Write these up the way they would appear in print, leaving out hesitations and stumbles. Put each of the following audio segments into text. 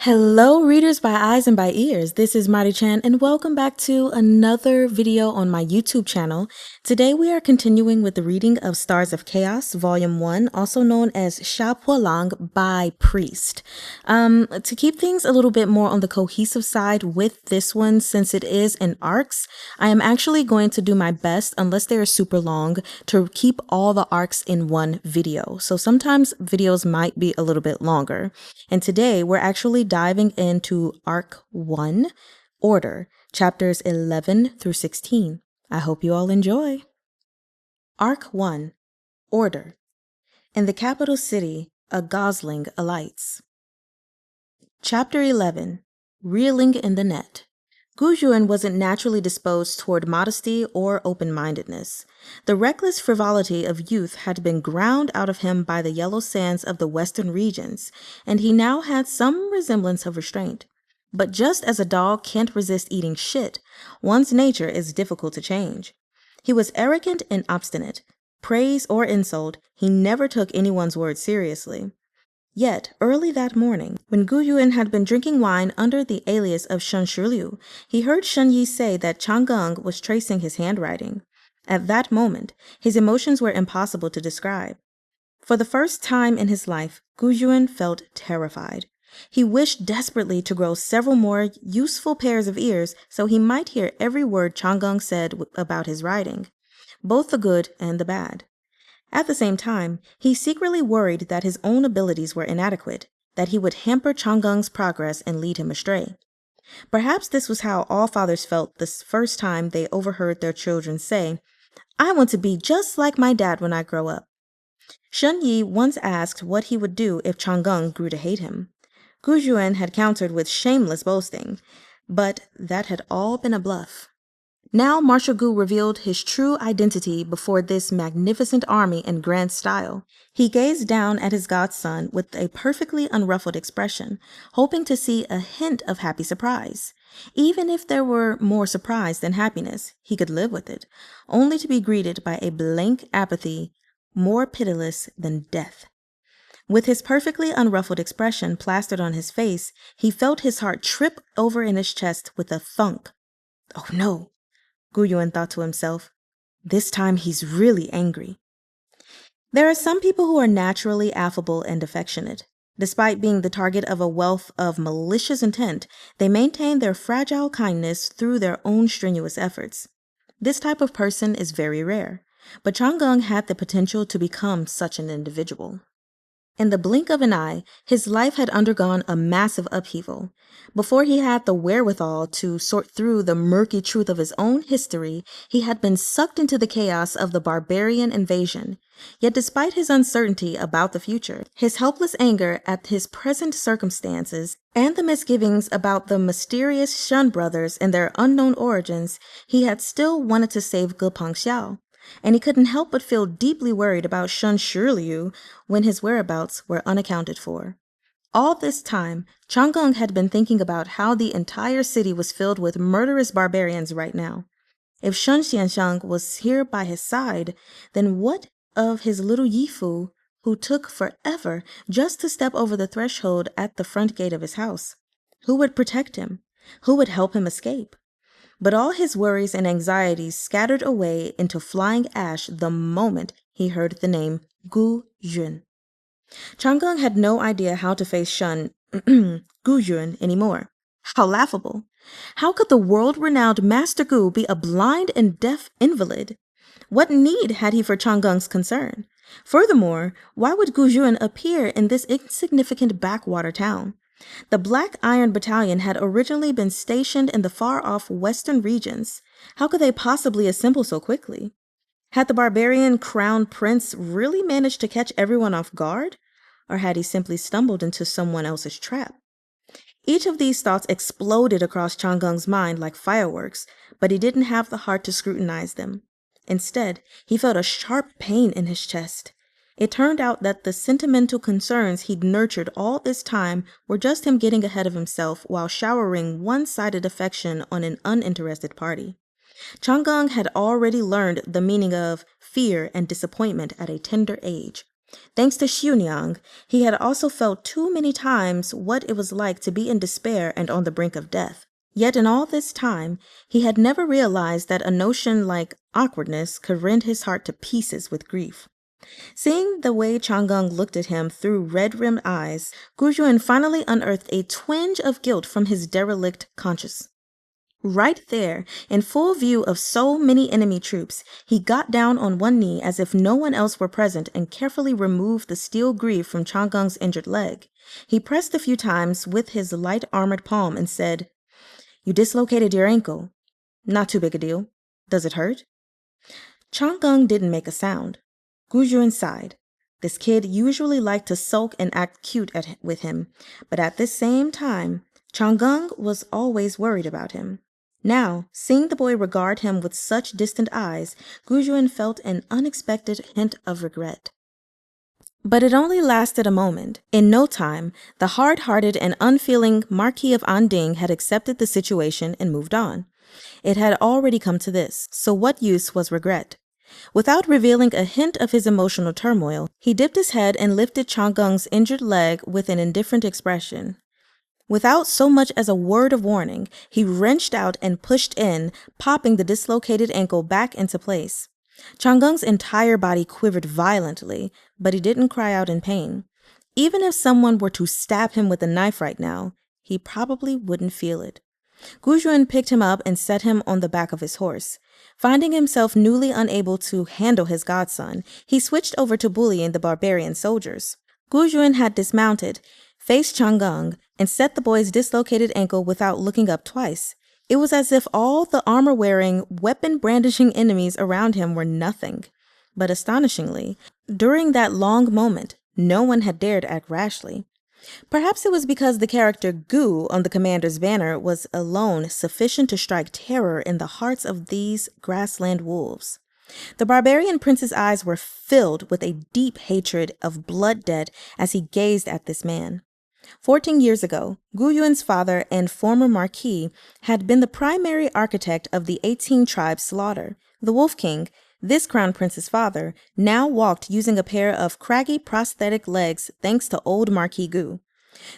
Hello, readers by eyes and by ears. This is Mari Chan, and welcome back to another video on my YouTube channel. Today, we are continuing with the reading of Stars of Chaos, Volume 1, also known as Sha Po Lang by Priest. To keep things a little bit more on the cohesive side with this one, since it is in arcs, I am actually going to do my best, unless they are super long, to keep all the arcs in one video. So sometimes videos might be a little bit longer. And today, we're actually diving into Arc 1, Order, chapters 11 through 16. I hope you all enjoy. Arc 1, Order. In the capital city, a gosling alights. Chapter 11, Reeling in the Net. Gu Yuan wasn't naturally disposed toward modesty or open-mindedness. The reckless frivolity of youth had been ground out of him by the yellow sands of the western regions, and he now had some resemblance of restraint. But just as a dog can't resist eating shit, one's nature is difficult to change. He was arrogant and obstinate. Praise or insult, he never took anyone's word seriously. Yet, early that morning, when Gu Yuan had been drinking wine under the alias of Shen Shiliu, he heard Shen Yi say that Chang'eng was tracing his handwriting. At that moment, his emotions were impossible to describe. For the first time in his life, Gu Yuan felt terrified. He wished desperately to grow several more useful pairs of ears so he might hear every word Chang'eng said about his writing, both the good and the bad. At the same time, he secretly worried that his own abilities were inadequate, that he would hamper Chang'eng's progress and lead him astray. Perhaps this was how all fathers felt the first time they overheard their children say, "I want to be just like my dad when I grow up." Shen Yi once asked what he would do if Chang'eng grew to hate him. Gu Yuan had countered with shameless boasting, but that had all been a bluff. Now Marshal Gu revealed his true identity before this magnificent army in grand style. He gazed down at his godson with a perfectly unruffled expression, hoping to see a hint of happy surprise. Even if there were more surprise than happiness, he could live with it, only to be greeted by a blank apathy more pitiless than death. With his perfectly unruffled expression plastered on his face, he felt his heart trip over in his chest with a thunk. Oh no! Gu Yuan thought to himself. This time he's really angry. There are some people who are naturally affable and affectionate. Despite being the target of a wealth of malicious intent, they maintain their fragile kindness through their own strenuous efforts. This type of person is very rare, but Chang'eng had the potential to become such an individual. In the blink of an eye, his life had undergone a massive upheaval. Before he had the wherewithal to sort through the murky truth of his own history, he had been sucked into the chaos of the barbarian invasion. Yet despite his uncertainty about the future, his helpless anger at his present circumstances, and the misgivings about the mysterious Shen brothers and their unknown origins, he had still wanted to save Gepeng Xiao. And he couldn't help but feel deeply worried about Shen Shiliu when his whereabouts were unaccounted for. All this time, Chang'eng had been thinking about how the entire city was filled with murderous barbarians right now. If Shen Xianshang was here by his side, then what of his little Yifu, who took forever just to step over the threshold at the front gate of his house? Who would protect him? Who would help him escape? But all his worries and anxieties scattered away into flying ash the moment he heard the name Gu Yuan. Chang'eng had no idea how to face Shen Gu Yuan anymore. How laughable! How could the world-renowned Master Gu be a blind and deaf invalid? What need had he for Chang'eng's concern? Furthermore, why would Gu Yuan appear in this insignificant backwater town? The Black Iron Battalion had originally been stationed in the far-off western regions. How could they possibly assemble so quickly? Had the barbarian crown prince really managed to catch everyone off guard? Or had he simply stumbled into someone else's trap? Each of these thoughts exploded across Chang'eng's mind like fireworks, but he didn't have the heart to scrutinize them. Instead, he felt a sharp pain in his chest. It turned out that the sentimental concerns he'd nurtured all this time were just him getting ahead of himself while showering one-sided affection on an uninterested party. Chang'eng had already learned the meaning of fear and disappointment at a tender age. Thanks to Xiunyang, he had also felt too many times what it was like to be in despair and on the brink of death. Yet in all this time, he had never realized that a notion like awkwardness could rend his heart to pieces with grief. Seeing the way Chang'eng looked at him through red-rimmed eyes, Guzhuan finally unearthed a twinge of guilt from his derelict conscience. Right there, in full view of so many enemy troops, he got down on one knee as if no one else were present and carefully removed the steel greave from Chang'eng's injured leg. He pressed a few times with his light-armored palm and said, "You dislocated your ankle. Not too big a deal. Does it hurt?" Chang'eng didn't make a sound. Guzhuan sighed. This kid usually liked to sulk and act cute with him, but at this same time, Chang'eng was always worried about him. Now, seeing the boy regard him with such distant eyes, Guzhuan felt an unexpected hint of regret. But it only lasted a moment. In no time, the hard-hearted and unfeeling Marquis of Anding had accepted the situation and moved on. It had already come to this, so what use was regret? Without revealing a hint of his emotional turmoil, he dipped his head and lifted Chang'eng's injured leg with an indifferent expression. Without so much as a word of warning, he wrenched out and pushed in, popping the dislocated ankle back into place. Chang'eng's entire body quivered violently, but he didn't cry out in pain. Even if someone were to stab him with a knife right now, he probably wouldn't feel it. Guzhuan picked him up and set him on the back of his horse. Finding himself newly unable to handle his godson, he switched over to bullying the barbarian soldiers. Guzhuan had dismounted, faced Chang'eng, and set the boy's dislocated ankle without looking up twice. It was as if all the armor-wearing, weapon-brandishing enemies around him were nothing. But astonishingly, during that long moment, no one had dared act rashly. Perhaps it was because the character Gu on the commander's banner was alone sufficient to strike terror in the hearts of these grassland wolves. The barbarian prince's eyes were filled with a deep hatred of blood debt as he gazed at this man. 14 years ago, Gu Yuan's father and former marquis had been the primary architect of the 18 tribes' slaughter. The Wolf King, this crown prince's father, now walked using a pair of craggy prosthetic legs thanks to old Marquis Gu.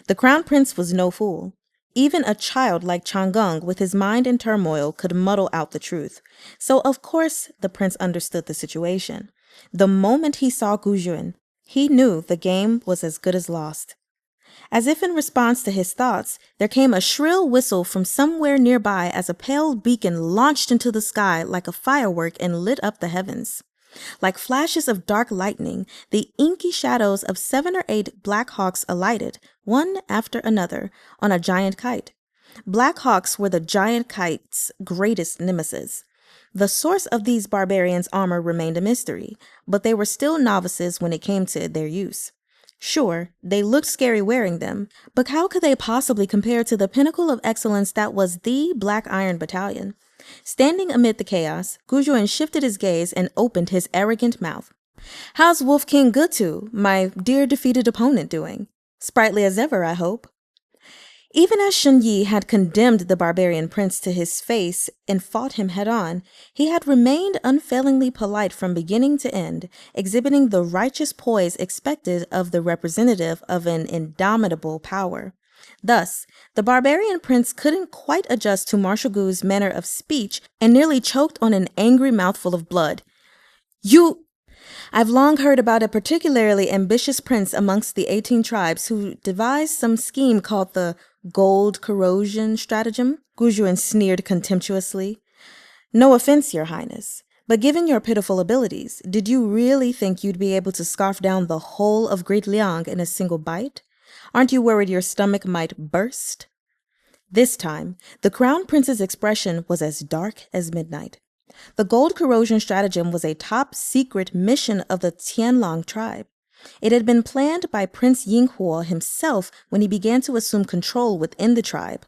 The crown prince was no fool. Even a child like Chang'eng with his mind in turmoil could muddle out the truth. So of course the prince understood the situation. The moment he saw Guzhuan, he knew the game was as good as lost. As if in response to his thoughts, there came a shrill whistle from somewhere nearby as a pale beacon launched into the sky like a firework and lit up the heavens. Like flashes of dark lightning, the inky shadows of 7 or 8 black hawks alighted, one after another, on a giant kite. Black hawks were the giant kite's greatest nemesis. The source of these barbarians' armor remained a mystery, but they were still novices when it came to their use. Sure, they looked scary wearing them, but how could they possibly compare to the pinnacle of excellence that was the Black Iron Battalion? Standing amid the chaos, Guzhuan shifted his gaze and opened his arrogant mouth. "How's Wolf King Gutu, my dear defeated opponent, doing? Sprightly as ever, I hope." Even as Shun Yi had condemned the barbarian prince to his face and fought him head-on, he had remained unfailingly polite from beginning to end, exhibiting the righteous poise expected of the representative of an indomitable power. Thus, the barbarian prince couldn't quite adjust to Marshal Gu's manner of speech and nearly choked on an angry mouthful of blood. I've long heard about a particularly ambitious prince amongst the 18 tribes who devised some scheme called the gold corrosion stratagem," Guzhuan sneered contemptuously. "No offense, your highness, but given your pitiful abilities, did you really think you'd be able to scarf down the whole of Great Liang in a single bite? Aren't you worried your stomach might burst?" This time, the crown prince's expression was as dark as midnight. The gold corrosion stratagem was a top-secret mission of the Tianlang tribe. It had been planned by Prince Yinghuo himself when he began to assume control within the tribe.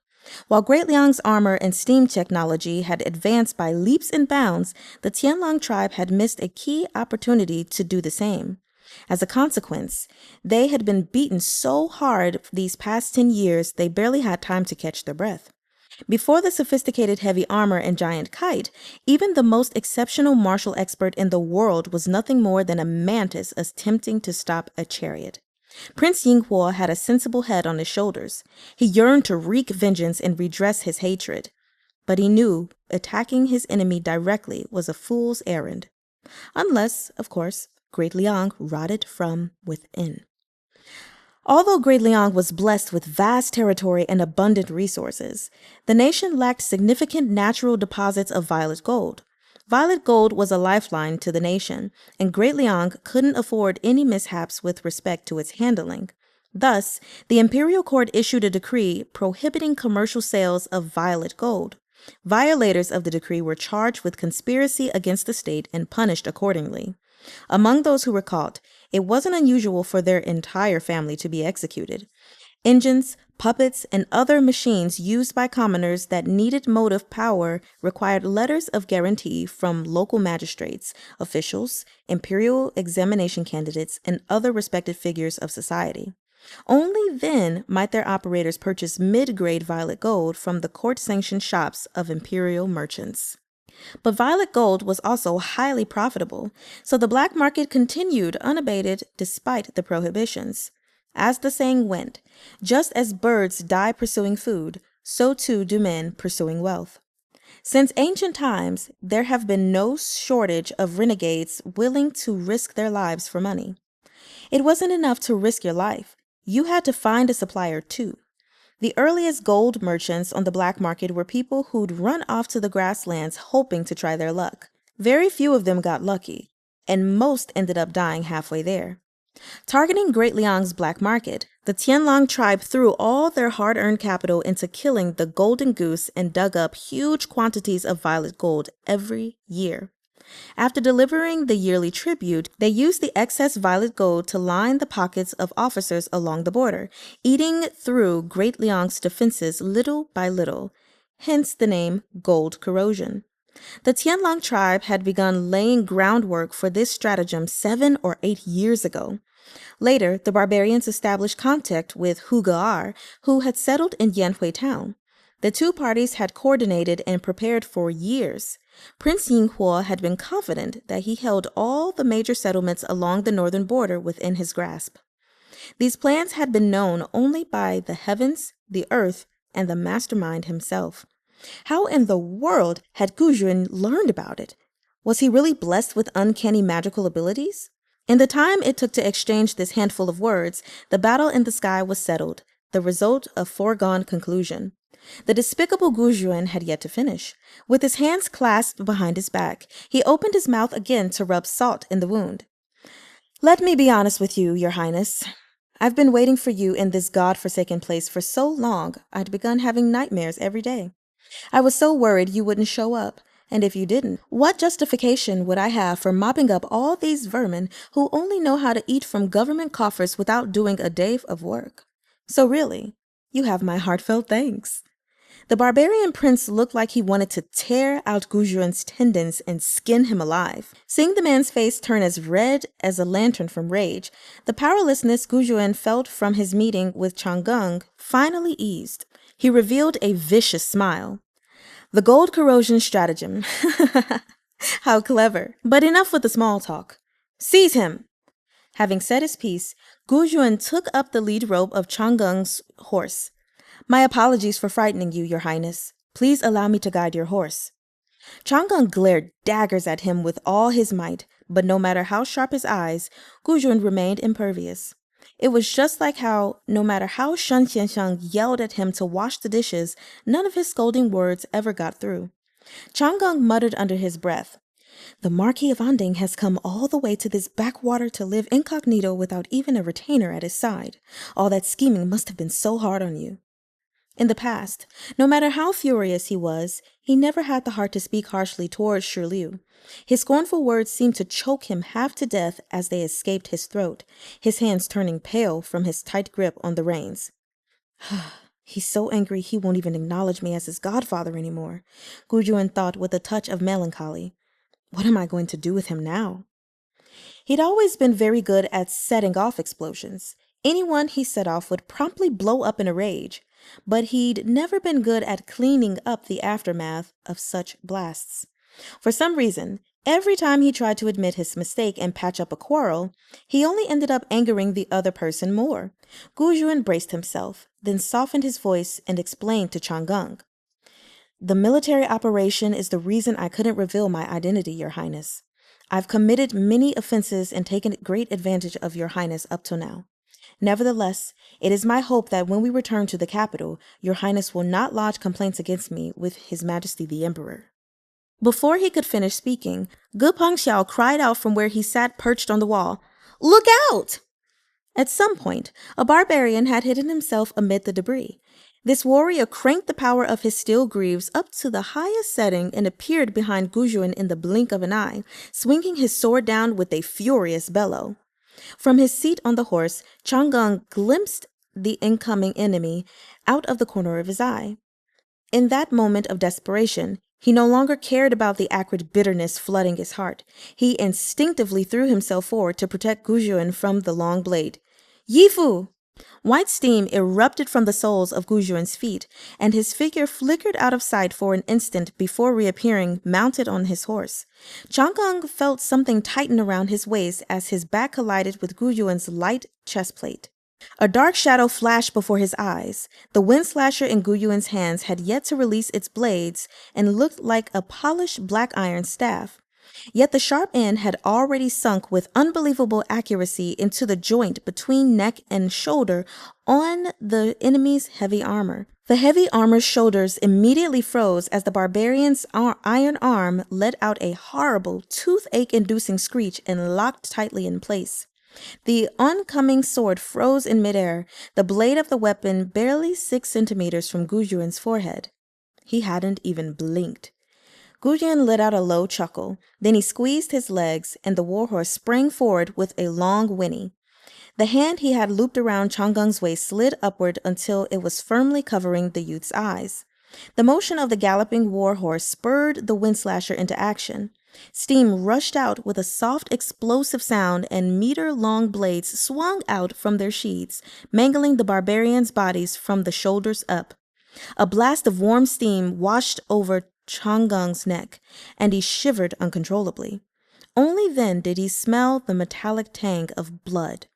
While Great Liang's armor and steam technology had advanced by leaps and bounds, the Tianlang tribe had missed a key opportunity to do the same. As a consequence, they had been beaten so hard these past 10 years they barely had time to catch their breath. Before the sophisticated heavy armor and giant kite, even the most exceptional martial expert in the world was nothing more than a mantis attempting to stop a chariot. Prince Yinghua had a sensible head on his shoulders. He yearned to wreak vengeance and redress his hatred. But he knew attacking his enemy directly was a fool's errand. Unless, of course, Great Liang rotted from within. Although Great Liang was blessed with vast territory and abundant resources, the nation lacked significant natural deposits of violet gold. Violet gold was a lifeline to the nation, and Great Liang couldn't afford any mishaps with respect to its handling. Thus, the imperial court issued a decree prohibiting commercial sales of violet gold. Violators of the decree were charged with conspiracy against the state and punished accordingly. Among those who were caught, it wasn't unusual for their entire family to be executed. Engines, puppets, and other machines used by commoners that needed motive power required letters of guarantee from local magistrates, officials, imperial examination candidates, and other respected figures of society. Only then might their operators purchase mid-grade violet gold from the court-sanctioned shops of imperial merchants. But violet gold was also highly profitable, so the black market continued unabated despite the prohibitions. As the saying went, just as birds die pursuing food, so too do men pursuing wealth. Since ancient times, there have been no shortage of renegades willing to risk their lives for money. It wasn't enough to risk your life. You had to find a supplier too. The earliest gold merchants on the black market were people who'd run off to the grasslands hoping to try their luck. Very few of them got lucky, and most ended up dying halfway there. Targeting Great Liang's black market, the Tianlang tribe threw all their hard-earned capital into killing the golden goose and dug up huge quantities of violet gold every year. After delivering the yearly tribute, they used the excess violet gold to line the pockets of officers along the border, eating through Great Liang's defenses little by little, hence the name gold corrosion. The Tianlang tribe had begun laying groundwork for this stratagem 7 or 8 years ago. Later, the barbarians established contact with Hu Gaar, who had settled in Yanhui town. The two parties had coordinated and prepared for years. Prince Yinghua had been confident that he held all the major settlements along the northern border within his grasp. These plans had been known only by the heavens, the earth, and the mastermind himself. How in the world had Gu Jun learned about it? Was he really blessed with uncanny magical abilities? In the time it took to exchange this handful of words, the battle in the sky was settled, the result a foregone conclusion. The despicable Gu Jun had yet to finish. With his hands clasped behind his back, he opened his mouth again to rub salt in the wound. "Let me be honest with you, Your Highness. I've been waiting for you in this god-forsaken place for so long, I'd begun having nightmares every day. I was so worried you wouldn't show up, and if you didn't, what justification would I have for mopping up all these vermin who only know how to eat from government coffers without doing a day of work? So really, you have my heartfelt thanks." The barbarian prince looked like he wanted to tear out Gu Jun's tendons and skin him alive. Seeing the man's face turn as red as a lantern from rage, the powerlessness Gu Jun felt from his meeting with Chang'eng finally eased. He revealed a vicious smile. "The gold corrosion stratagem. How clever. But enough with the small talk. Seize him!" Having said his piece, Gu Jun took up the lead rope of Chang'eng's horse. "My apologies for frightening you, Your Highness. Please allow me to guide your horse." Chang'eng glared daggers at him with all his might, but no matter how sharp his eyes, Gu Jun remained impervious. It was just like how, no matter how Shen Xianxiang yelled at him to wash the dishes, none of his scolding words ever got through. Chang'eng muttered under his breath, "The Marquis of Anding has come all the way to this backwater to live incognito without even a retainer at his side. All that scheming must have been so hard on you." In the past, no matter how furious he was, he never had the heart to speak harshly towards Shi Liu. His scornful words seemed to choke him half to death as they escaped his throat, his hands turning pale from his tight grip on the reins. "He's so angry he won't even acknowledge me as his godfather anymore," Gu Jun thought with a touch of melancholy. "What am I going to do with him now?" He'd always been very good at setting off explosions. Anyone he set off would promptly blow up in a rage. but he'd never been good at cleaning up the aftermath of such blasts. For some reason, every time he tried to admit his mistake and patch up a quarrel, he only ended up angering the other person more. Guzhuan braced himself, then softened his voice and explained to Chang'e. The military operation is the reason I couldn't reveal my identity, Your Highness. I've committed many offenses and taken great advantage of Your Highness up till now. Nevertheless, it is my hope that when we return to the capital, Your Highness will not lodge complaints against me with His Majesty the Emperor. Before he could finish speaking, Gu Pengxiao cried out from where he sat perched on the wall, "Look out!" At some point, a barbarian had hidden himself amid the debris. This warrior cranked the power of his steel greaves up to the highest setting and appeared behind Guzhuan in the blink of an eye, swinging his sword down with a furious bellow. From his seat on the horse, Chang'e glimpsed the incoming enemy out of the corner of his eye. In that moment of desperation, he no longer cared about the acrid bitterness flooding his heart. He instinctively threw himself forward to protect Guzhuan from the long blade. Yifu! White steam erupted from the soles of Guzhuan's feet, and his figure flickered out of sight for an instant before reappearing mounted on his horse. Chang'e felt something tighten around his waist as his back collided with Guzhuan's light chestplate. A dark shadow flashed before his eyes. The wind slasher in Guzhuan's hands had yet to release its blades and looked like a polished black iron staff. Yet the sharp end had already sunk with unbelievable accuracy into the joint between neck and shoulder on the enemy's heavy armor. The heavy armor's shoulders immediately froze as the barbarian's iron arm let out a horrible, toothache-inducing screech and locked tightly in place. The oncoming sword froze in midair, the blade of the weapon barely 6 centimeters from Guzhuan's forehead. He hadn't even blinked. Guzhuan let out a low chuckle. Then he squeezed his legs, and the warhorse sprang forward with a long whinny. The hand he had looped around Chang'e's waist slid upward until it was firmly covering the youth's eyes. The motion of the galloping warhorse spurred the windslasher into action. Steam rushed out with a soft, explosive sound, and meter-long blades swung out from their sheaths, mangling the barbarians' bodies from the shoulders up. A blast of warm steam washed over Chang'e's neck, and he shivered uncontrollably. Only then did he smell the metallic tang of blood.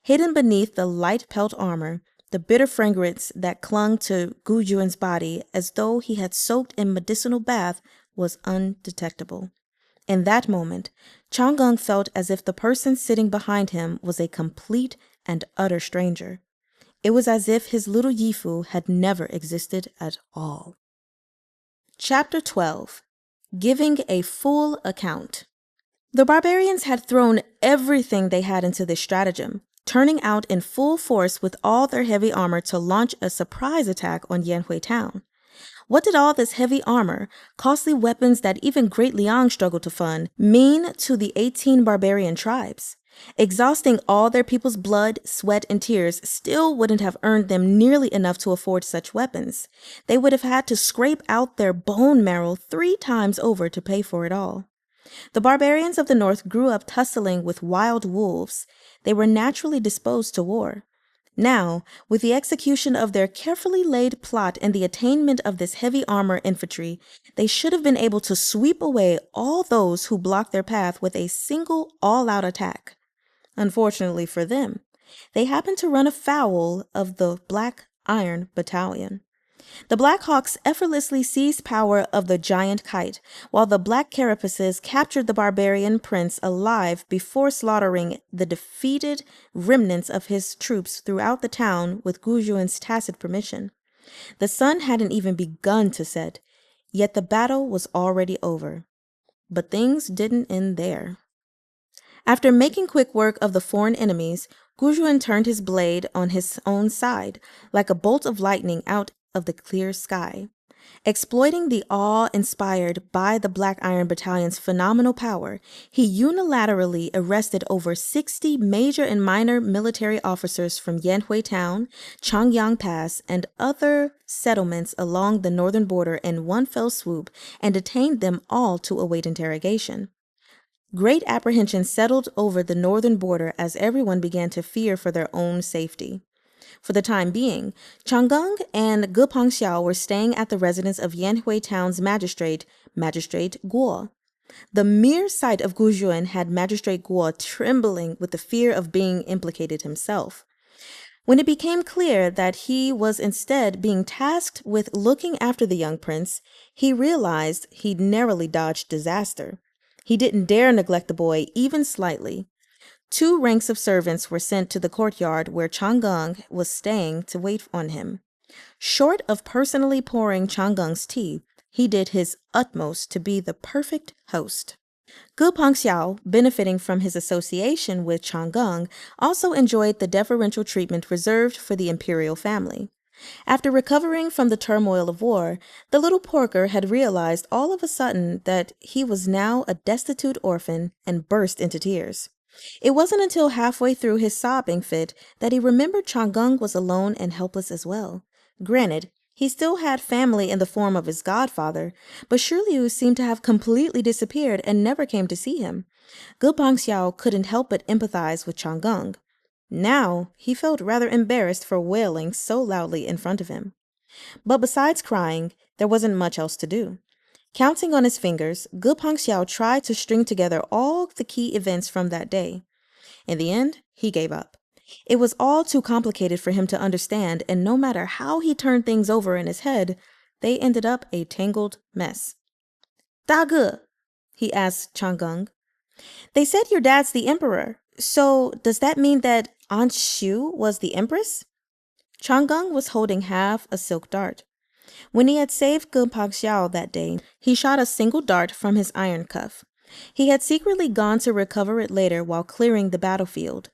Hidden beneath the light pelt armor, the bitter fragrance that clung to Guzhuan's body as though he had soaked in medicinal bath was undetectable. In that moment, Chang'e felt as if the person sitting behind him was a complete and utter stranger. It was as if his little Yifu had never existed at all. Chapter 12. Giving a Full Account. The barbarians had thrown everything they had into this stratagem, turning out in full force with all their heavy armor to launch a surprise attack on Yanhui town. What did all this heavy armor, costly weapons that even Great Liang struggled to fund, mean to the 18 barbarian tribes? Exhausting all their people's blood, sweat, and tears still wouldn't have earned them nearly enough to afford such weapons. They would have had to scrape out their bone marrow 3 times over to pay for it all. The barbarians of the north grew up tussling with wild wolves. They were naturally disposed to war. Now, with the execution of their carefully laid plot and the attainment of this heavy armor infantry, they should have been able to sweep away all those who blocked their path with a single all-out attack. Unfortunately for them, they happened to run afoul of the Black Iron Battalion. The Black Hawks effortlessly seized power of the giant kite, while the Black Carapaces captured the barbarian prince alive before slaughtering the defeated remnants of his troops throughout the town with Guzhuan's tacit permission. The sun hadn't even begun to set, yet the battle was already over. But things didn't end there. After making quick work of the foreign enemies, Guzhuan turned his blade on his own side, like a bolt of lightning out of the clear sky. Exploiting the awe inspired by the Black Iron Battalion's phenomenal power, he unilaterally arrested over 60 major and minor military officers from Yanhui Town, Changyang Pass, and other settlements along the northern border in one fell swoop and detained them all to await interrogation. Great apprehension settled over the northern border as everyone began to fear for their own safety. For the time being, Changgung and Ge Pengxiao were staying at the residence of Yanhui Town's magistrate, Magistrate Guo. The mere sight of Gu Juan had Magistrate Guo trembling with the fear of being implicated himself. When it became clear that he was instead being tasked with looking after the young prince, he realized he'd narrowly dodged disaster. He didn't dare neglect the boy even slightly. 2 ranks of servants were sent to the courtyard where Changgung was staying to wait on him. Short of personally pouring Changgung's tea, he did his utmost to be the perfect host. Ge Pengxiao, benefiting from his association with Changgung, also enjoyed the deferential treatment reserved for the imperial family. After recovering from the turmoil of war, the little porker had realized all of a sudden that he was now a destitute orphan and burst into tears. It wasn't until halfway through his sobbing fit that he remembered Changgung was alone and helpless as well. Granted, he still had family in the form of his godfather, but Shirliu seemed to have completely disappeared and never came to see him. Ge Pengxiao couldn't help but empathize with Changgung. Now, he felt rather embarrassed for wailing so loudly in front of him. But besides crying, there wasn't much else to do. Counting on his fingers, Ge Pengxiao tried to string together all the key events from that day. In the end, he gave up. It was all too complicated for him to understand, and no matter how he turned things over in his head, they ended up a tangled mess. "Da-ge," he asked Changgung. "They said your dad's the emperor, so does that mean that Aunt Xu was the empress?" Changgung was holding half a silk dart. When he had saved Ge Pengxiao that day, he shot a single dart from his iron cuff. He had secretly gone to recover it later while clearing the battlefield.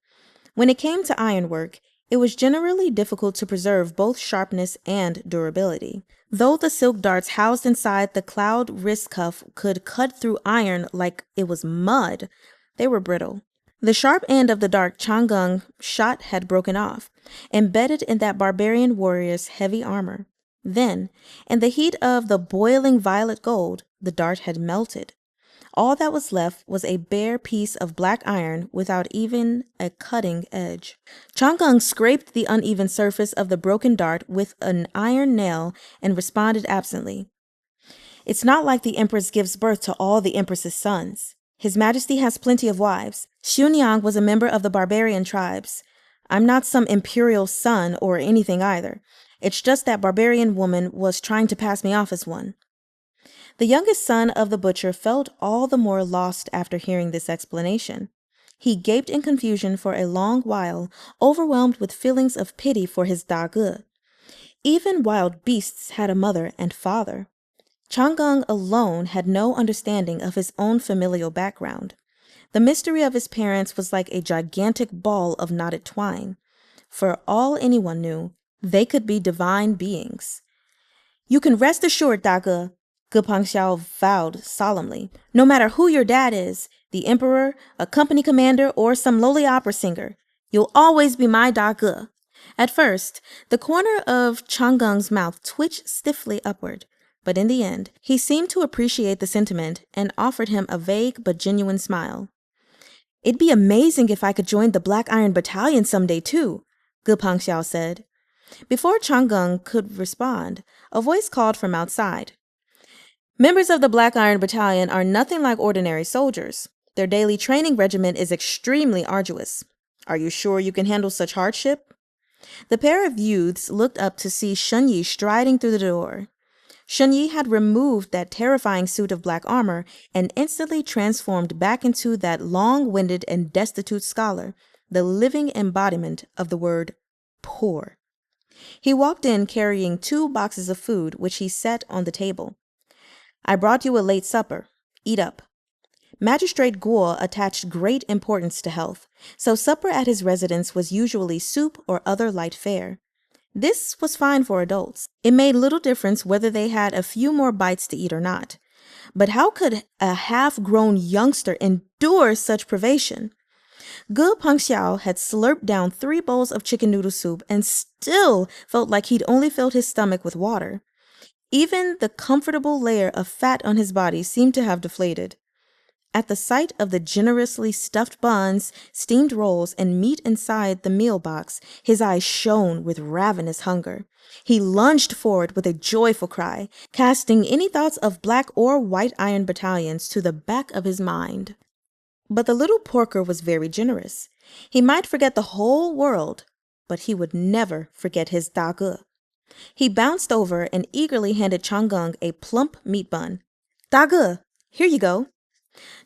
When it came to ironwork, it was generally difficult to preserve both sharpness and durability. Though the silk darts housed inside the cloud wrist cuff could cut through iron like it was mud, they were brittle. The sharp end of the dart Changgung shot had broken off, embedded in that barbarian warrior's heavy armor. Then, in the heat of the boiling violet gold, the dart had melted. All that was left was a bare piece of black iron without even a cutting edge. Changgung scraped the uneven surface of the broken dart with an iron nail and responded absently. "It's not like the empress gives birth to all the empress's sons. His Majesty has plenty of wives. Xunyang was a member of the barbarian tribes. I'm not some imperial son or anything either. It's just that barbarian woman was trying to pass me off as one." The youngest son of the butcher felt all the more lost after hearing this explanation. He gaped in confusion for a long while, overwhelmed with feelings of pity for his Da-ge. Even wild beasts had a mother and father. Changgung alone had no understanding of his own familial background. The mystery of his parents was like a gigantic ball of knotted twine. For all anyone knew, they could be divine beings. "You can rest assured, Da-ge," Ge Pengxiao vowed solemnly. "No matter who your dad is, the emperor, a company commander, or some lowly opera singer, you'll always be my Da-ge." At first, the corner of Changgung's mouth twitched stiffly upward, but in the end, he seemed to appreciate the sentiment and offered him a vague but genuine smile. "It'd be amazing if I could join the Black Iron Battalion someday too," Ge Pengxiao said. Before Changgung could respond, a voice called from outside. "Members of the Black Iron Battalion are nothing like ordinary soldiers. Their daily training regimen is extremely arduous. Are you sure you can handle such hardship?" The pair of youths looked up to see Shunyi striding through the door. Shunyi had removed that terrifying suit of black armor and instantly transformed back into that long-winded and destitute scholar, the living embodiment of the word poor. He walked in carrying 2 boxes of food, which he set on the table. "I brought you a late supper. Eat up." Magistrate Guo attached great importance to health, so supper at his residence was usually soup or other light fare. This was fine for adults. It made little difference whether they had a few more bites to eat or not. But how could a half-grown youngster endure such privation? Ge Pengxiao had slurped down 3 bowls of chicken noodle soup and still felt like he'd only filled his stomach with water. Even the comfortable layer of fat on his body seemed to have deflated. At the sight of the generously stuffed buns, steamed rolls, and meat inside the meal box, his eyes shone with ravenous hunger. He lunged forward with a joyful cry, casting any thoughts of black or white iron battalions to the back of his mind. But the little porker was very generous. He might forget the whole world, but he would never forget his dagu. He bounced over and eagerly handed Chang'eng a plump meat bun. Dagu, here you go.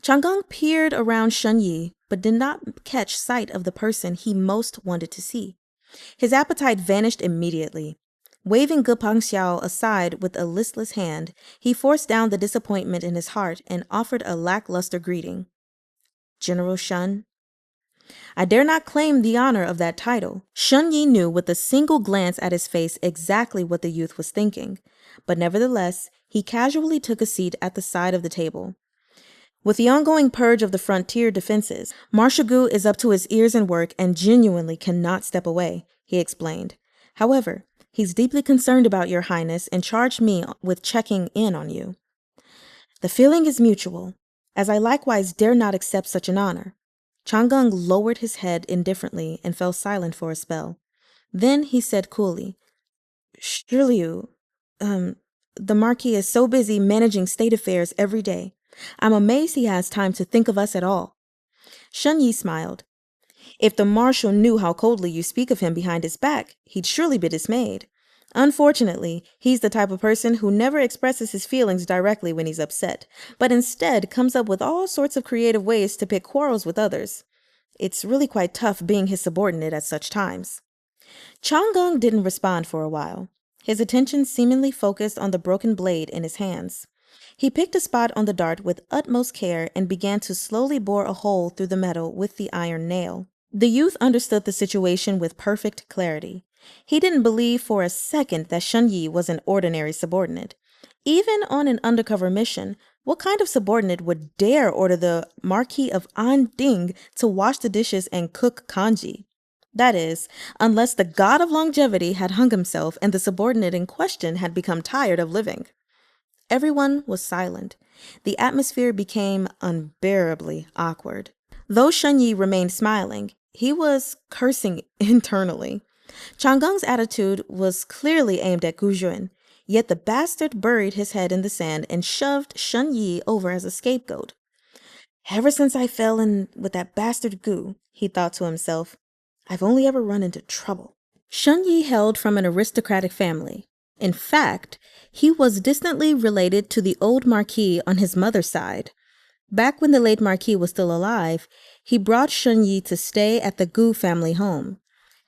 Chang'eng peered around Shunyi, but did not catch sight of the person he most wanted to see. His appetite vanished immediately. Waving Gepang Xiao aside with a listless hand, he forced down the disappointment in his heart and offered a lackluster greeting. General Shun? I dare not claim the honor of that title. Shun Yi knew with a single glance at his face exactly what the youth was thinking, but nevertheless, he casually took a seat at the side of the table. With the ongoing purge of the frontier defenses, Marshal Gu is up to his ears in work and genuinely cannot step away, he explained. However, he's deeply concerned about your highness and charged me with checking in on you. The feeling is mutual, as I likewise dare not accept such an honor. Chang'eng lowered his head indifferently and fell silent for a spell. Then he said coolly, Shirliu, the Marquis is so busy managing state affairs every day. I'm amazed he has time to think of us at all. Shun Yi smiled. If the marshal knew how coldly you speak of him behind his back, he'd surely be dismayed. Unfortunately, he's the type of person who never expresses his feelings directly when he's upset, but instead comes up with all sorts of creative ways to pick quarrels with others. It's really quite tough being his subordinate at such times. Chang'eng didn't respond for a while. His attention seemingly focused on the broken blade in his hands. He picked a spot on the dart with utmost care and began to slowly bore a hole through the metal with the iron nail. The youth understood the situation with perfect clarity. He didn't believe for a second that Shun Yi was an ordinary subordinate. Even on an undercover mission, what kind of subordinate would dare order the Marquis of Anding to wash the dishes and cook kanji? That is, unless the god of longevity had hung himself and the subordinate in question had become tired of living. Everyone was silent. The atmosphere became unbearably awkward. Though Shun Yi remained smiling, he was cursing internally. Chang'eng's attitude was clearly aimed at Gu Jun, yet the bastard buried his head in the sand and shoved Shun Yi over as a scapegoat. Ever since I fell in with that bastard Gu, he thought to himself, I've only ever run into trouble. Shun Yi hailed from an aristocratic family. In fact, he was distantly related to the old Marquis on his mother's side. Back when the late Marquis was still alive, he brought Shun Yi to stay at the Gu family home.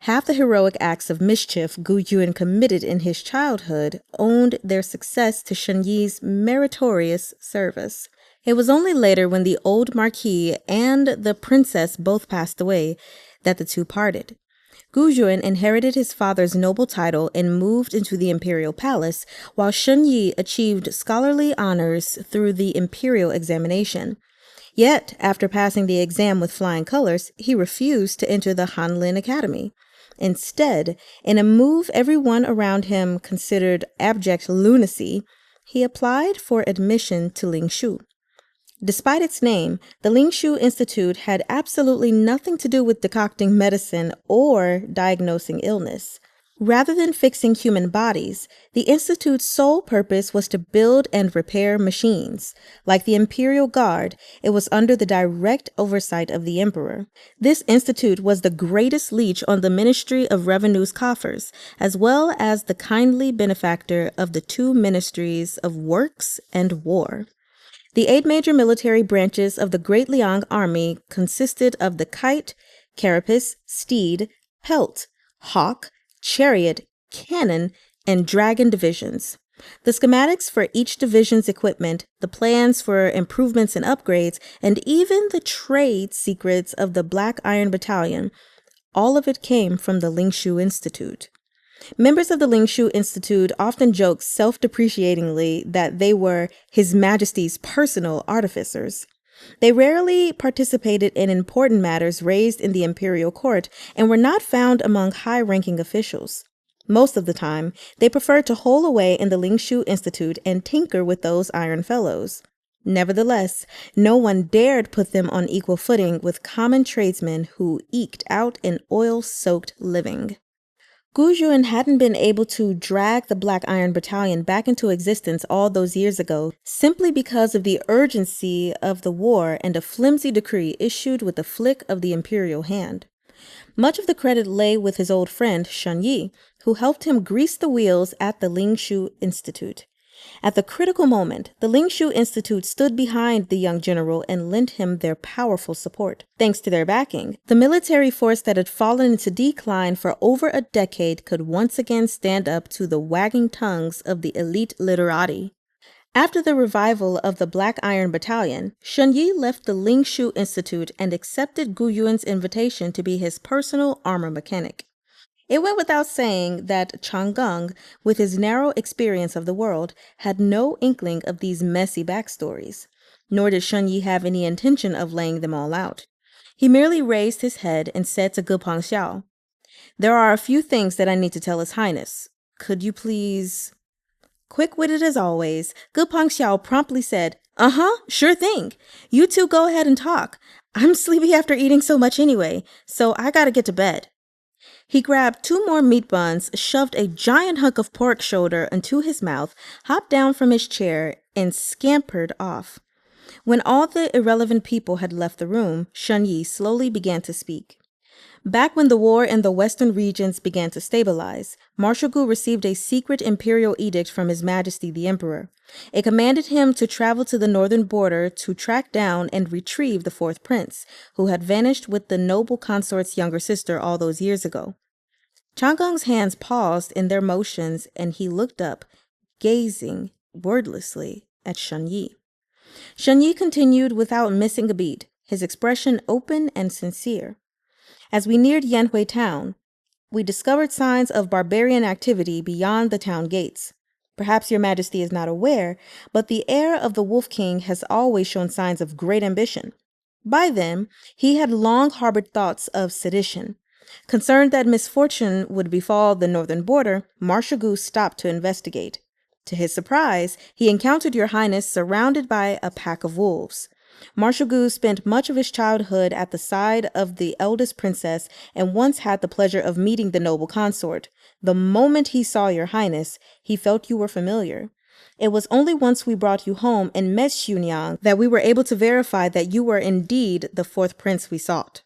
Half the heroic acts of mischief Gu Yuan committed in his childhood owed their success to Shun Yi's meritorious service. It was only later, when the old Marquis and the princess both passed away, that the two parted. Gu Yuan inherited his father's noble title and moved into the imperial palace, while Shun Yi achieved scholarly honors through the imperial examination. Yet, after passing the exam with flying colors, he refused to enter the Hanlin Academy. Instead, in a move everyone around him considered abject lunacy, he applied for admission to Lingshu. Despite its name, the Lingshu Institute had absolutely nothing to do with decocting medicine or diagnosing illness. Rather than fixing human bodies, the Institute's sole purpose was to build and repair machines. Like the Imperial Guard, it was under the direct oversight of the Emperor. This institute was the greatest leech on the Ministry of Revenue's coffers, as well as the kindly benefactor of the two ministries of Works and War. The 8 major military branches of the Great Liang Army consisted of the Kite, Carapace, Steed, Pelt, Hawk, Chariot, Cannon, and Dragon divisions. The schematics for each division's equipment, the plans for improvements and upgrades, and even the trade secrets of the Black Iron Battalion, all of it came from the Lingshu Institute. Members of the Lingshu Institute often joked self-depreciatingly that they were His Majesty's personal artificers. They rarely participated in important matters raised in the imperial court and were not found among high-ranking officials. Most of the time, they preferred to hole away in the Lingshu Institute and tinker with those iron fellows. Nevertheless, no one dared put them on equal footing with common tradesmen who eked out an oil-soaked living. Gu Yun hadn't been able to drag the Black Iron Battalion back into existence all those years ago simply because of the urgency of the war and a flimsy decree issued with a flick of the imperial hand. Much of the credit lay with his old friend, Shen Yi, who helped him grease the wheels at the Lingshu Institute. At the critical moment, the Lingshu Institute stood behind the young general and lent him their powerful support. Thanks to their backing, the military force that had fallen into decline for over a decade could once again stand up to the wagging tongues of the elite literati. After the revival of the Black Iron Battalion, Shen Yi left the Lingshu Institute and accepted Gu Yuan's invitation to be his personal armor mechanic. It went without saying that Chang'e, with his narrow experience of the world, had no inkling of these messy backstories, nor did Shen Yi have any intention of laying them all out. He merely raised his head and said to Ge Pengxiao, "There are a few things that I need to tell His Highness. Could you please—" Quick-witted as always, Ge Pengxiao promptly said, "Sure thing. You two go ahead and talk. I'm sleepy after eating so much anyway, so I gotta get to bed." He grabbed 2 more meat buns, shoved a giant hunk of pork shoulder into his mouth, hopped down from his chair, and scampered off. When all the irrelevant people had left the room, Shen Yi slowly began to speak. Back when the war in the western regions began to stabilize, Marshal Gu received a secret imperial edict from His Majesty the Emperor. It commanded him to travel to the northern border to track down and retrieve the 4th prince, who had vanished with the noble consort's younger sister all those years ago. Chang'e's hands paused in their motions, and he looked up, gazing wordlessly at Shen Yi. Shen Yi continued without missing a beat, his expression open and sincere. As we neared Yanhui town, we discovered signs of barbarian activity beyond the town gates. Perhaps your majesty is not aware, but the heir of the Wolf King has always shown signs of great ambition. By then, he had long harbored thoughts of sedition. Concerned that misfortune would befall the northern border, Marshal Gu stopped to investigate. To his surprise, he encountered your highness surrounded by a pack of wolves. Marshal Gu spent much of his childhood at the side of the eldest princess and once had the pleasure of meeting the noble consort. The moment he saw your highness, he felt you were familiar. It was only once we brought you home and met Xiuniang that we were able to verify that you were indeed the 4th prince we sought.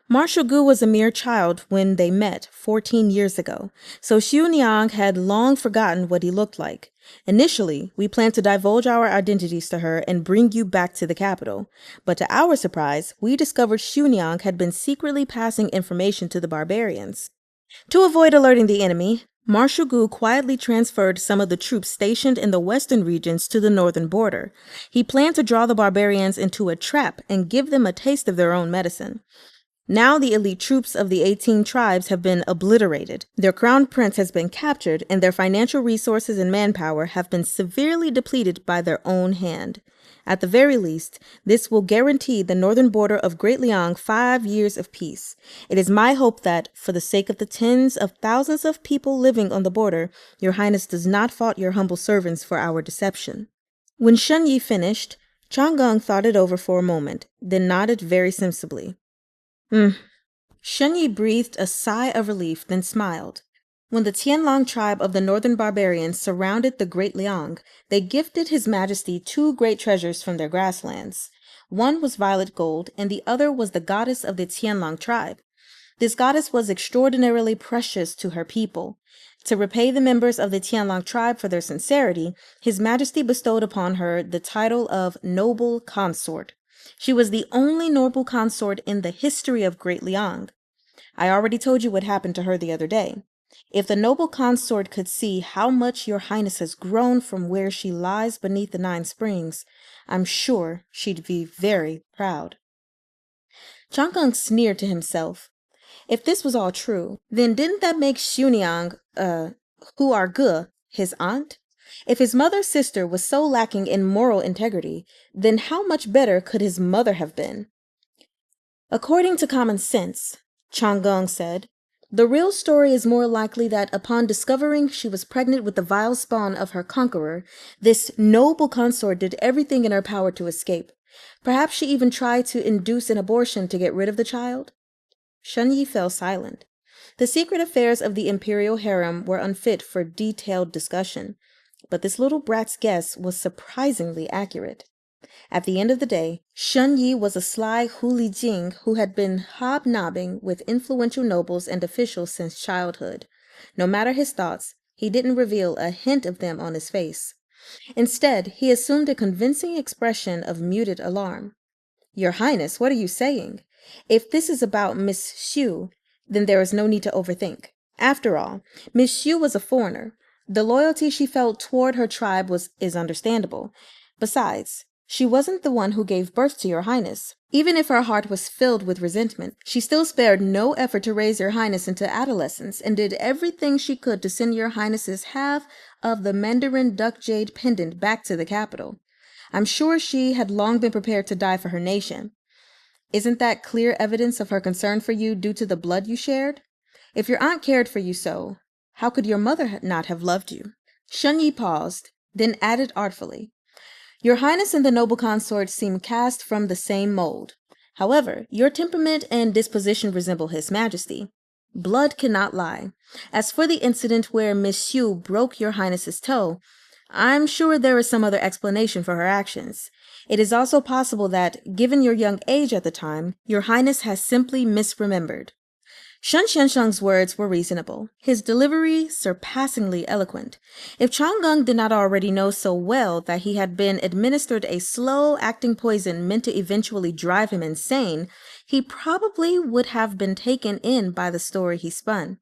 Marshal Gu was a mere child when they met 14 years ago, so Xiuniang had long forgotten what he looked like. Initially, we planned to divulge our identities to her and bring you back to the capital, but to our surprise, we discovered Xiuniang had been secretly passing information to the barbarians. To avoid alerting the enemy, Marshal Gu quietly transferred some of the troops stationed in the western regions to the northern border. He planned to draw the barbarians into a trap and give them a taste of their own medicine. Now the elite troops of the 18 tribes have been obliterated. Their crown prince has been captured, and their financial resources and manpower have been severely depleted by their own hand. At the very least, this will guarantee the northern border of Great Liang 5 years of peace. It is my hope that, for the sake of the tens of thousands of people living on the border, your highness does not fault your humble servants for our deception. When Shen Yi finished, Chang'e thought it over for a moment, then nodded very sensibly. Shen Yi breathed a sigh of relief, then smiled. When the Tianlang tribe of the northern barbarians surrounded the Great Liang, they gifted His Majesty 2 great treasures from their grasslands. One was violet gold, and the other was the goddess of the Tianlang tribe. This goddess was extraordinarily precious to her people. To repay the members of the Tianlang tribe for their sincerity, His Majesty bestowed upon her the title of Noble Consort. She was the only noble consort in the history of Great Liang. I already told you what happened to her the other day. If the noble consort could see how much your highness has grown from where she lies beneath the 9 springs, I'm sure she'd be very proud. Chang'e sneered to himself. If this was all true, then didn't that make Xiuniang, Ge, his aunt? If his mother's sister was so lacking in moral integrity, then how much better could his mother have been? According to common sense, Chang'e said, The real story is more likely that upon discovering she was pregnant with the vile spawn of her conqueror, this noble consort did everything in her power to escape. Perhaps she even tried to induce an abortion to get rid of the child. Shunyi fell silent. The secret affairs of the imperial harem were unfit for detailed discussion, but this little brat's guess was surprisingly accurate. At the end of the day, Shun Yi was a sly Jing who had been hobnobbing with influential nobles and officials since childhood. No matter his thoughts, he didn't reveal a hint of them on his face. Instead, he assumed a convincing expression of muted alarm. Your Highness, what are you saying? If this is about Miss Xu, then there is no need to overthink. After all, Miss Xu was a foreigner. The loyalty she felt toward her tribe is understandable. Besides, she wasn't the one who gave birth to your Highness. Even if her heart was filled with resentment, she still spared no effort to raise your Highness into adolescence and did everything she could to send your Highness's half of the Mandarin duck jade pendant back to the capital. I'm sure she had long been prepared to die for her nation. Isn't that clear evidence of her concern for you due to the blood you shared? If your aunt cared for you so, how could your mother not have loved you? Shun Yi paused, then added artfully, Your Highness and the noble consort seem cast from the same mold. However, your temperament and disposition resemble His Majesty. Blood cannot lie. As for the incident where Miss Xu broke your Highness's toe, I'm sure there is some other explanation for her actions. It is also possible that, given your young age at the time, your Highness has simply misremembered. Shen Xiansheng's words were reasonable, his delivery surpassingly eloquent. If Chang'eng did not already know so well that he had been administered a slow-acting poison meant to eventually drive him insane, he probably would have been taken in by the story he spun.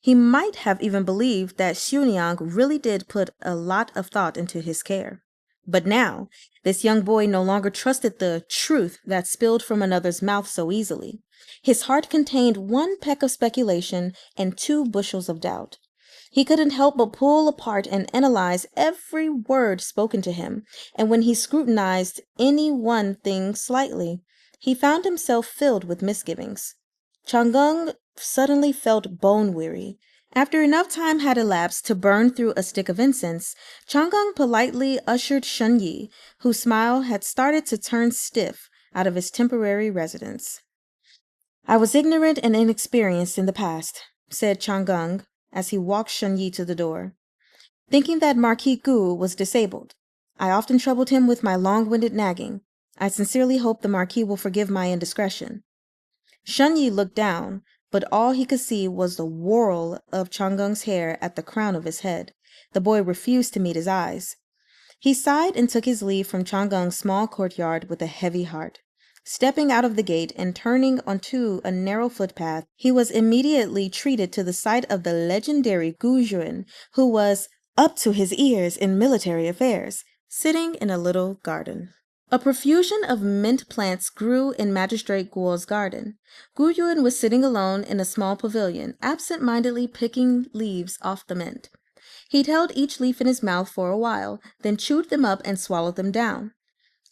He might have even believed that Xiuniang really did put a lot of thought into his care. But now, this young boy no longer trusted the truth that spilled from another's mouth so easily. His heart contained 1 peck of speculation and 2 bushels of doubt. He couldn't help but pull apart and analyze every word spoken to him, and when he scrutinized any one thing slightly, he found himself filled with misgivings. Chang'eng suddenly felt bone-weary. After enough time had elapsed to burn through a stick of incense, Chang'eng politely ushered Shun Yi, whose smile had started to turn stiff, out of his temporary residence. I was ignorant and inexperienced in the past, said Chang'eng as he walked Shun Yi to the door, thinking that Marquis Gu was disabled. I often troubled him with my long-winded nagging. I sincerely hope the Marquis will forgive my indiscretion. Shun Yi looked down, but all he could see was the whorl of Chang'eng's hair at the crown of his head. The boy refused to meet his eyes. He sighed and took his leave from Chang'eng's small courtyard with a heavy heart. Stepping out of the gate and turning onto a narrow footpath, he was immediately treated to the sight of the legendary Gu Juan, who was up to his ears in military affairs, sitting in a little garden. A profusion of mint plants grew in Magistrate Guo's garden. Gu Yuan was sitting alone in a small pavilion, absent-mindedly picking leaves off the mint. He'd held each leaf in his mouth for a while, then chewed them up and swallowed them down.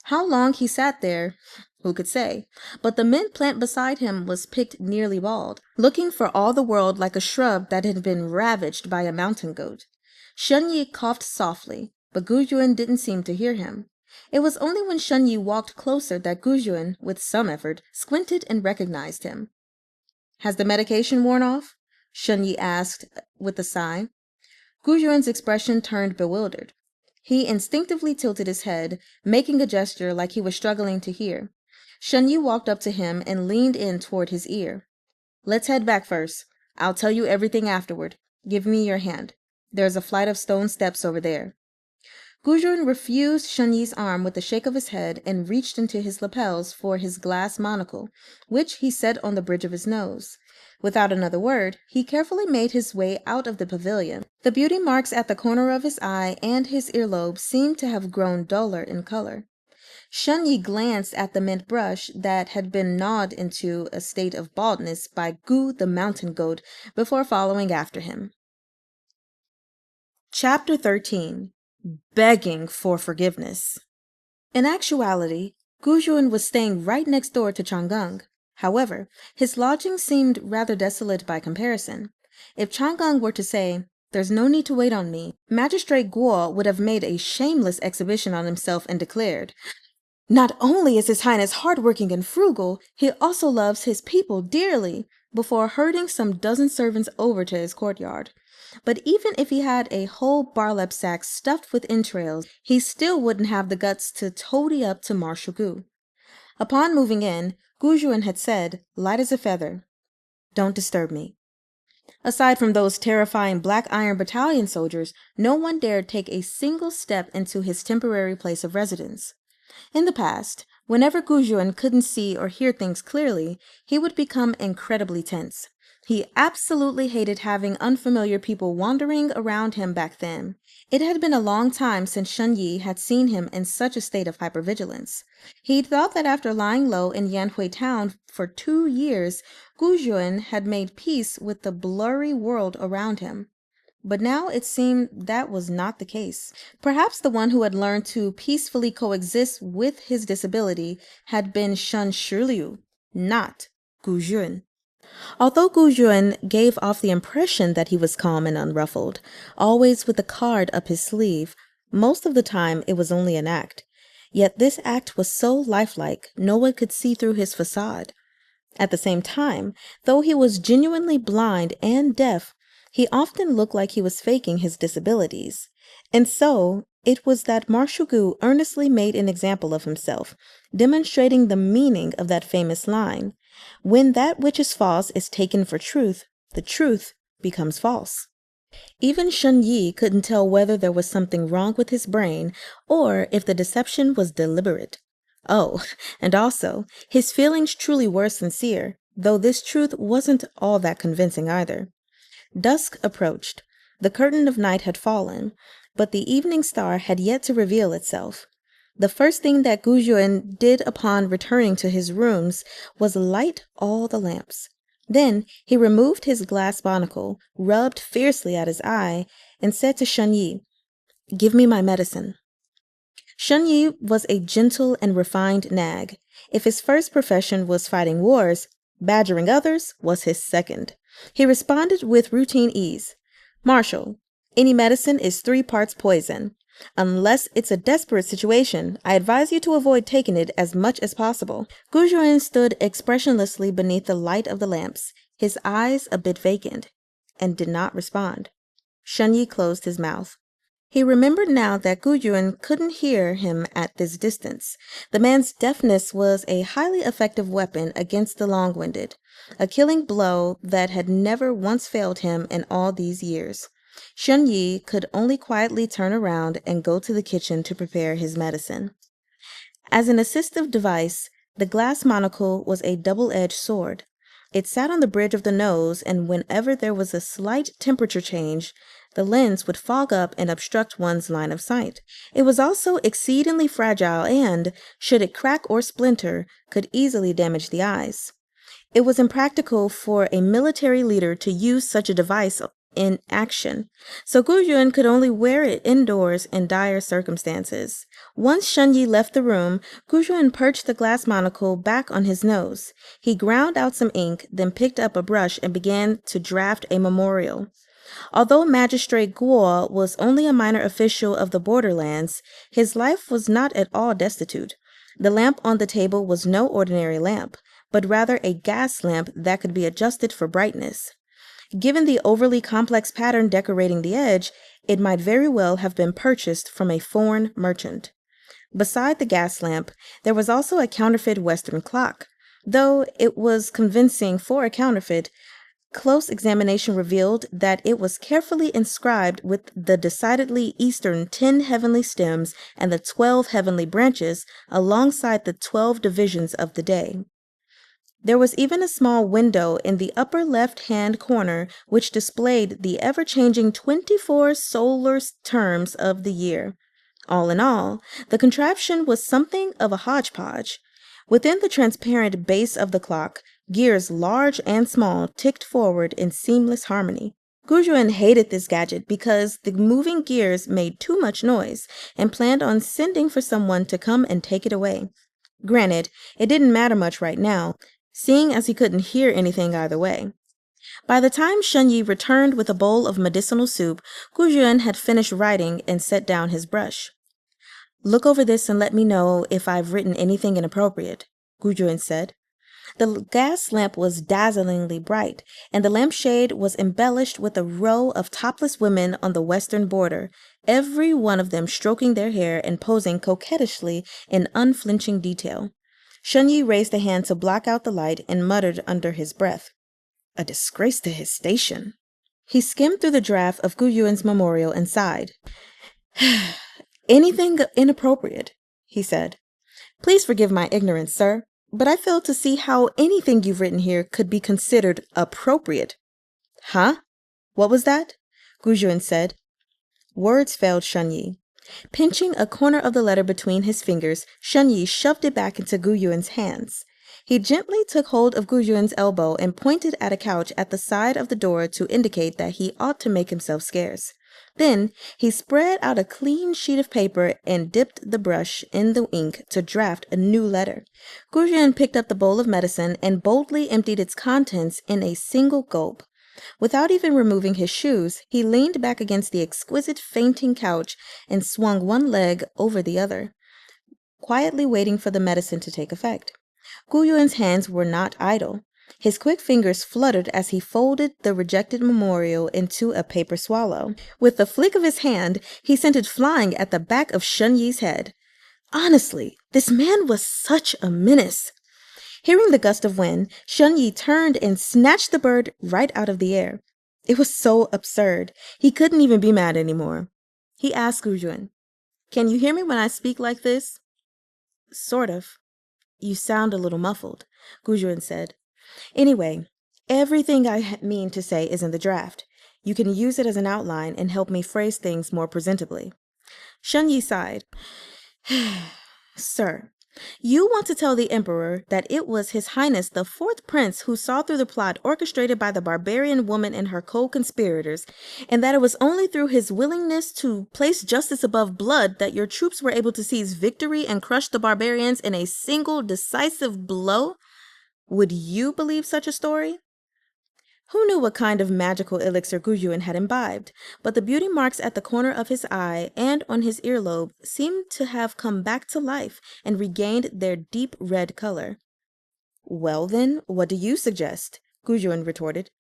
How long he sat there, who could say? But the mint plant beside him was picked nearly bald, looking for all the world like a shrub that had been ravaged by a mountain goat. Shun Yi coughed softly, but Gu Yuan didn't seem to hear him. It was only when Shun Yi walked closer that Gu Yuan, with some effort, squinted and recognized him. Has the medication worn off? Shun Yi asked with a sigh. Gu Yuan's expression turned bewildered. He instinctively tilted his head, making a gesture like he was struggling to hear. Shun Yi walked up to him and leaned in toward his ear. Let's head back first. I'll tell you everything afterward. Give me your hand. There's a flight of stone steps over there. Gu Yuan refused Shun Yi's arm with a shake of his head and reached into his lapels for his glass monocle, which he set on the bridge of his nose. Without another word, he carefully made his way out of the pavilion. The beauty marks at the corner of his eye and his earlobe seemed to have grown duller in color. Shun Yi glanced at the mint brush that had been gnawed into a state of baldness by Gu the mountain goat before following after him. Chapter 13. Begging for forgiveness. In actuality, Gu Yuan was staying right next door to Chang'eng. However, his lodging seemed rather desolate by comparison. If Chang'an were to say, "There's no need to wait on me," Magistrate Guo would have made a shameless exhibition on himself and declared, "Not only is His Highness hardworking and frugal, he also loves his people dearly," before herding some dozen servants over to his courtyard. But even if he had a whole barlap sack stuffed with entrails, he still wouldn't have the guts to toady up to Marshal Gu. Upon moving in, Gu Juan had said, light as a feather, "Don't disturb me." Aside from those terrifying Black Iron Battalion soldiers, no one dared take a single step into his temporary place of residence. In the past, whenever Gu Juan couldn't see or hear things clearly, he would become incredibly tense. He absolutely hated having unfamiliar people wandering around him back then. It had been a long time since Shen Yi had seen him in such a state of hypervigilance. He thought that after lying low in Yanhui town for 2 years, Gu Juan had made peace with the blurry world around him. But now it seemed that was not the case. Perhaps the one who had learned to peacefully coexist with his disability had been Shen Shiliu, not Gu Juan. Although Gu Juan gave off the impression that he was calm and unruffled, always with a card up his sleeve, most of the time it was only an act. Yet this act was so lifelike, no one could see through his facade. At the same time, though he was genuinely blind and deaf, he often looked like he was faking his disabilities. And so, it was that Marshal Gu earnestly made an example of himself, demonstrating the meaning of that famous line, "When that which is false is taken for truth, the truth becomes false." Even Shen Yi couldn't tell whether there was something wrong with his brain or if the deception was deliberate. Oh, and also, his feelings truly were sincere, though this truth wasn't all that convincing either. Dusk approached. The curtain of night had fallen, but the evening star had yet to reveal itself. The first thing that Gu Juan did upon returning to his rooms was light all the lamps. Then he removed his glass monocle, rubbed fiercely at his eye, and said to Shen Yi, "Give me my medicine." Shen Yi was a gentle and refined nag. If his first profession was fighting wars, badgering others was his second. He responded with routine ease, "Marshal, any medicine is 3 parts poison. Unless it's a desperate situation, I advise you to avoid taking it as much as possible." Gu Juan stood expressionlessly beneath the light of the lamps, his eyes a bit vacant, and did not respond. Shen Yi closed his mouth. He remembered now that Gu Juan couldn't hear him at this distance. The man's deafness was a highly effective weapon against the long-winded, a killing blow that had never once failed him in all these years. Shen Yi could only quietly turn around and go to the kitchen to prepare his medicine. As an assistive device, the glass monocle was a double-edged sword. It sat on the bridge of the nose, and whenever there was a slight temperature change, the lens would fog up and obstruct one's line of sight. It was also exceedingly fragile and, should it crack or splinter, could easily damage the eyes. It was impractical for a military leader to use such a device in action, so Gu Juan could only wear it indoors in dire circumstances. Once Shen Yi left the room, Gu Juan perched the glass monocle back on his nose. He ground out some ink, then picked up a brush and began to draft a memorial. Although Magistrate Guo was only a minor official of the borderlands, his life was not at all destitute. The lamp on the table was no ordinary lamp, but rather a gas lamp that could be adjusted for brightness. Given the overly complex pattern decorating the edge, it might very well have been purchased from a foreign merchant. Beside the gas lamp, there was also a counterfeit Western clock. Though it was convincing for a counterfeit, close examination revealed that it was carefully inscribed with the decidedly Eastern 10 heavenly stems and the 12 heavenly branches alongside the 12 divisions of the day. There was even a small window in the upper left-hand corner which displayed the ever-changing 24 solar terms of the year. All in all, the contraption was something of a hodgepodge. Within the transparent base of the clock, gears large and small ticked forward in seamless harmony. Gu Juan hated this gadget because the moving gears made too much noise and planned on sending for someone to come and take it away. Granted, it didn't matter much right now, seeing as he couldn't hear anything either way. By the time Shunyi returned with a bowl of medicinal soup, Guzhuan had finished writing and set down his brush. "Look over this and let me know if I've written anything inappropriate," Guzhuan said. The gas lamp was dazzlingly bright, and the lampshade was embellished with a row of topless women on the western border, every one of them stroking their hair and posing coquettishly in unflinching detail. Shunyi raised a hand to block out the light and muttered under his breath, "A disgrace to his station." He skimmed through the draft of Guyuan's memorial and sighed. "Anything inappropriate," he said. "Please forgive my ignorance, sir, but I fail to see how anything you've written here could be considered appropriate." "Huh? What was that?" Guzhuan said. Words failed Shunyi. Pinching a corner of the letter between his fingers, Shunyi shoved it back into Guyuan's hands. He gently took hold of Guzhuan's elbow and pointed at a couch at the side of the door to indicate that he ought to make himself scarce. Then he spread out a clean sheet of paper and dipped the brush in the ink to draft a new letter. Guzhuan picked up the bowl of medicine and boldly emptied its contents in a single gulp. Without even removing his shoes, he leaned back against the exquisite fainting couch and swung one leg over the other, quietly waiting for the medicine to take effect. Guyuan's hands were not idle. His quick fingers fluttered as he folded the rejected memorial into a paper swallow. With a flick of his hand, he sent it flying at the back of Shunyi's head. Honestly, this man was such a menace. Hearing the gust of wind, Shunyi turned and snatched the bird right out of the air. It was so absurd. He couldn't even be mad anymore. He asked Guzhuan, "Can you hear me when I speak like this?" "Sort of. You sound a little muffled," Guzhuan said. "Anyway, everything I mean to say is in the draft. You can use it as an outline and help me phrase things more presentably." Shunyi sighed. "Sir, you want to tell the Emperor that it was His Highness the Fourth Prince who saw through the plot orchestrated by the barbarian woman and her co-conspirators, and that it was only through his willingness to place justice above blood that your troops were able to seize victory and crush the barbarians in a single decisive blow? Would you believe such a story?" Who knew what kind of magical elixir Guzhuan had imbibed, but the beauty marks at the corner of his eye and on his earlobe seemed to have come back to life and regained their deep red color. "Well then, what do you suggest?" Guzhuan retorted.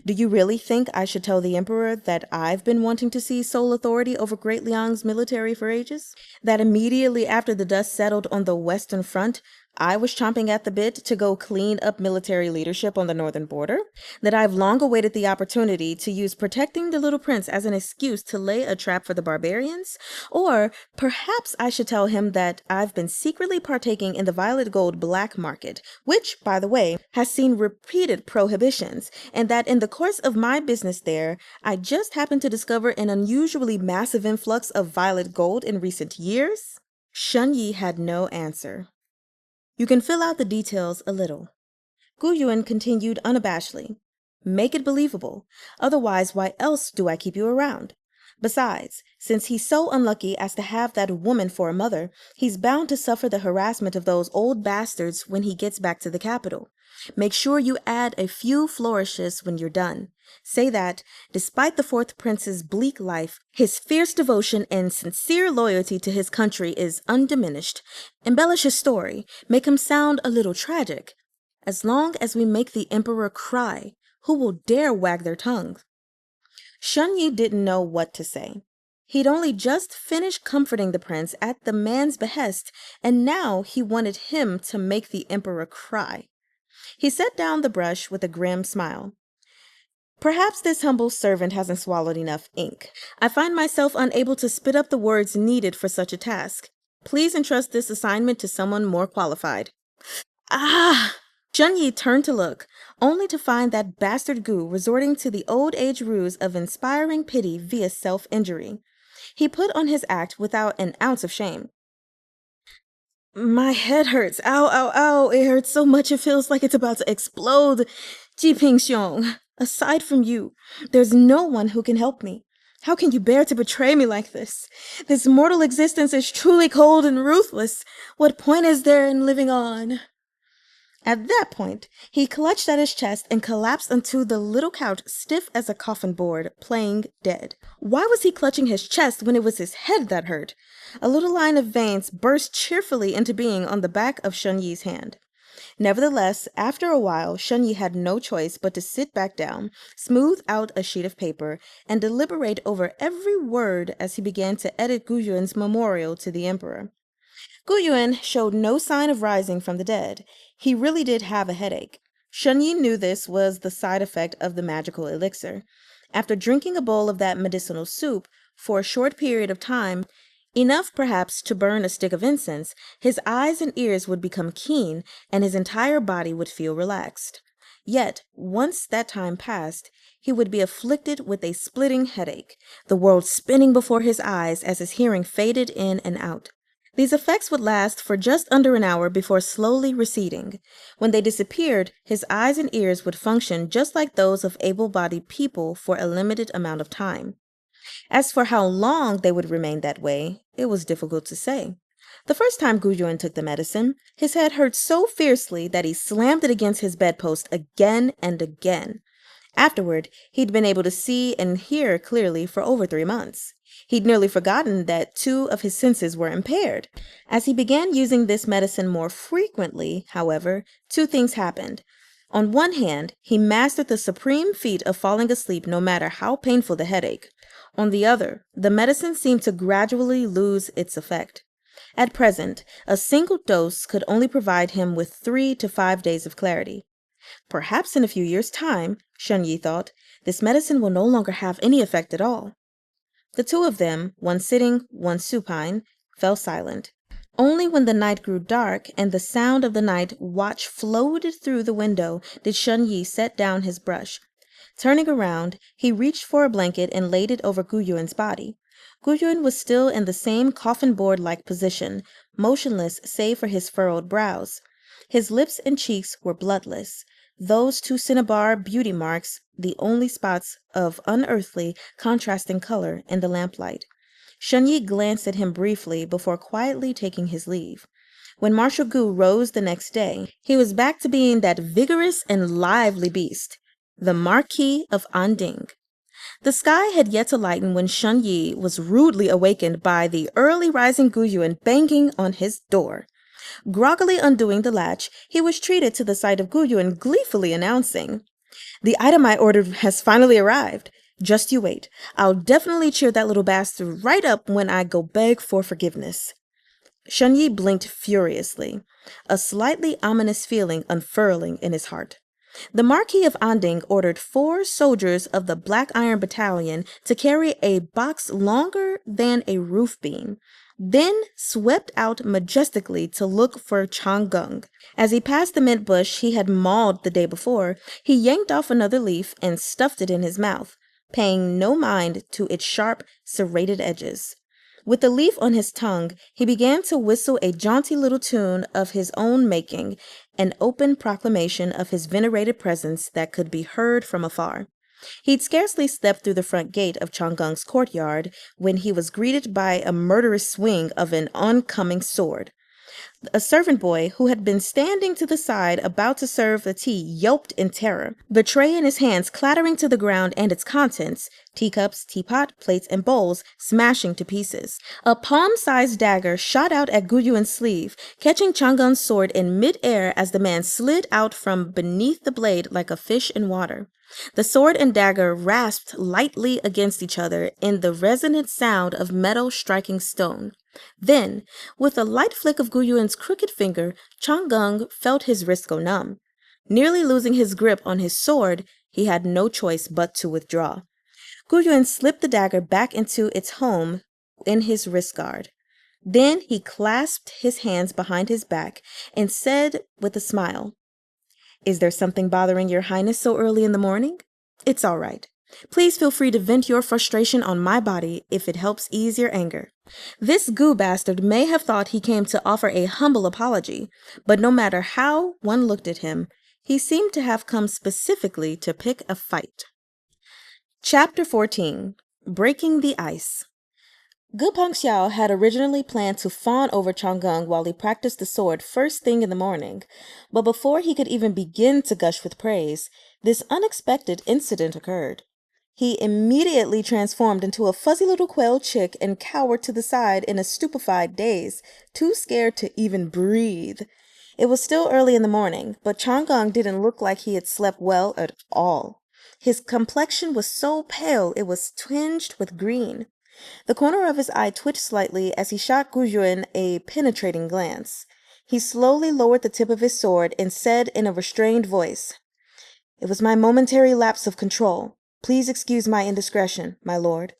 "Do you really think I should tell the Emperor that I've been wanting to seize sole authority over Great Liang's military for ages? That immediately after the dust settled on the Western Front, I was chomping at the bit to go clean up military leadership on the northern border? That I've long awaited the opportunity to use protecting the little prince as an excuse to lay a trap for the barbarians? Or perhaps I should tell him that I've been secretly partaking in the violet gold black market, which, by the way, has seen repeated prohibitions, and that in the course of my business there, I just happened to discover an unusually massive influx of violet gold in recent years?" Shunyi had no answer. "You can fill out the details a little," Guyuan continued unabashedly. "Make it believable. Otherwise, why else do I keep you around? Besides, since he's so unlucky as to have that woman for a mother, he's bound to suffer the harassment of those old bastards when he gets back to the capital. Make sure you add a few flourishes when you're done. Say that, despite the Fourth Prince's bleak life, his fierce devotion and sincere loyalty to his country is undiminished. Embellish his story, make him sound a little tragic. As long as we make the Emperor cry, who will dare wag their tongues?" Shunyi didn't know what to say. He'd only just finished comforting the prince at the man's behest, and now he wanted him to make the Emperor cry. He set down the brush with a grim smile. "Perhaps this humble servant hasn't swallowed enough ink. I find myself unable to spit up the words needed for such a task. Please entrust this assignment to someone more qualified." "Ah!" Shunyi turned to look, only to find that bastard Gu resorting to the old age ruse of inspiring pity via self-injury. He put on his act without an ounce of shame. "My head hurts. Ow, ow, ow. It hurts so much it feels like it's about to explode. Ji Pingxiong, aside from you, there's no one who can help me. How can you bear to betray me like this? This mortal existence is truly cold and ruthless. What point is there in living on?" At that point, he clutched at his chest and collapsed onto the little couch, stiff as a coffin board, playing dead. Why was he clutching his chest when it was his head that hurt? A little line of veins burst cheerfully into being on the back of Shunyi's hand. Nevertheless, after a while, Shunyi had no choice but to sit back down, smooth out a sheet of paper, and deliberate over every word as he began to edit Guyuan's memorial to the emperor. Guyuan showed no sign of rising from the dead. He really did have a headache. Shunyi knew this was the side effect of the magical elixir. After drinking a bowl of that medicinal soup for a short period of time, enough perhaps to burn a stick of incense, his eyes and ears would become keen and his entire body would feel relaxed. Yet, once that time passed, he would be afflicted with a splitting headache, the world spinning before his eyes as his hearing faded in and out. These effects would last for just under an hour before slowly receding. When they disappeared, his eyes and ears would function just like those of able-bodied people for a limited amount of time. As for how long they would remain that way, it was difficult to say. The first time Guyuan took the medicine, his head hurt so fiercely that he slammed it against his bedpost again and again. Afterward, he'd been able to see and hear clearly for over 3 months. He'd nearly forgotten that 2 of his senses were impaired. As he began using this medicine more frequently, however, 2 things happened. On one hand, he mastered the supreme feat of falling asleep no matter how painful the headache. On the other, the medicine seemed to gradually lose its effect. At present, a single dose could only provide him with 3 to 5 days of clarity. Perhaps in a few years' time, Shunyi thought, this medicine will no longer have any effect at all. The 2 of them, one sitting, one supine, fell silent. Only when the night grew dark and the sound of the night watch floated through the window did Shunyi set down his brush. Turning around, he reached for a blanket and laid it over Guyuan's body. Guyuan was still in the same coffin board-like position, motionless save for his furrowed brows. His lips and cheeks were bloodless. Those 2 cinnabar beauty marks, the only spots of unearthly, contrasting color in the lamplight. Shunyi glanced at him briefly before quietly taking his leave. When Marshal Gu rose the next day, he was back to being that vigorous and lively beast, the Marquis of Anding. The sky had yet to lighten when Shunyi was rudely awakened by the early rising Guyuan banging on his door. Groggily undoing the latch, he was treated to the sight of Guyuan gleefully announcing, "The item I ordered has finally arrived. Just you wait. I'll definitely cheer that little bastard right up when I go beg for forgiveness." Shunyi blinked furiously, a slightly ominous feeling unfurling in his heart. The Marquis of Anding ordered 4 soldiers of the Black Iron Battalion to carry a box longer than a roof beam, then swept out majestically to look for Changgung. As he passed the mint bush he had mauled the day before, he yanked off another leaf and stuffed it in his mouth, paying no mind to its sharp, serrated edges. With the leaf on his tongue, he began to whistle a jaunty little tune of his own making, an open proclamation of his venerated presence that could be heard from afar. He'd scarcely stepped through the front gate of Changgung's courtyard when he was greeted by a murderous swing of an oncoming sword. A servant boy who had been standing to the side about to serve the tea yelped in terror, the tray in his hands clattering to the ground and its contents, teacups, teapot, plates, and bowls, smashing to pieces. A palm-sized dagger shot out at Guyuan's sleeve, catching Changgung's sword in mid-air as the man slid out from beneath the blade like a fish in water. The sword and dagger rasped lightly against each other in the resonant sound of metal striking stone. Then, with a light flick of Guyuan's crooked finger, Changgung felt his wrist go numb. Nearly losing his grip on his sword, he had no choice but to withdraw. Guyuan slipped the dagger back into its home in his wrist guard. Then he clasped his hands behind his back and said with a smile, "Is there something bothering your highness so early in the morning? It's all right. Please feel free to vent your frustration on my body if it helps ease your anger." This goo bastard may have thought he came to offer a humble apology, but no matter how one looked at him, he seemed to have come specifically to pick a fight. Chapter 14. Breaking the Ice. Gupang Xiao had originally planned to fawn over Chang'eng while he practiced the sword first thing in the morning, but before he could even begin to gush with praise, this unexpected incident occurred. He immediately transformed into a fuzzy little quail chick and cowered to the side in a stupefied daze, too scared to even breathe. It was still early in the morning, but Chang'eng didn't look like he had slept well at all. His complexion was so pale it was tinged with green. The corner of his eye twitched slightly as he shot Guzhuan a penetrating glance. He slowly lowered the tip of his sword and said in a restrained voice, "It was my momentary lapse of control. Please excuse my indiscretion, my lord."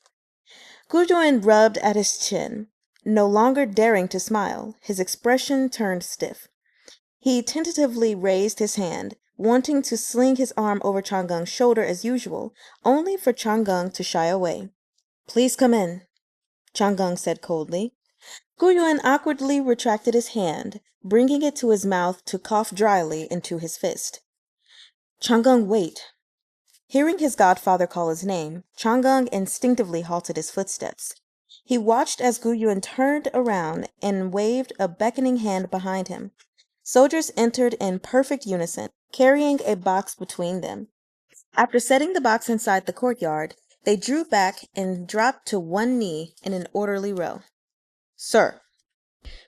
Guzhuan rubbed at his chin, no longer daring to smile. His expression turned stiff. He tentatively raised his hand, wanting to sling his arm over Chang'eng's shoulder as usual, only for Chang'eng to shy away. "Please come in," Chang'eng said coldly. Guyuan awkwardly retracted his hand, bringing it to his mouth to cough dryly into his fist. "Chang'eng, wait." Hearing his godfather call his name, Chang'eng instinctively halted his footsteps. He watched as Guyuan turned around and waved a beckoning hand behind him. Soldiers entered in perfect unison, carrying a box between them. After setting the box inside the courtyard, they drew back and dropped to one knee in an orderly row. "Sir."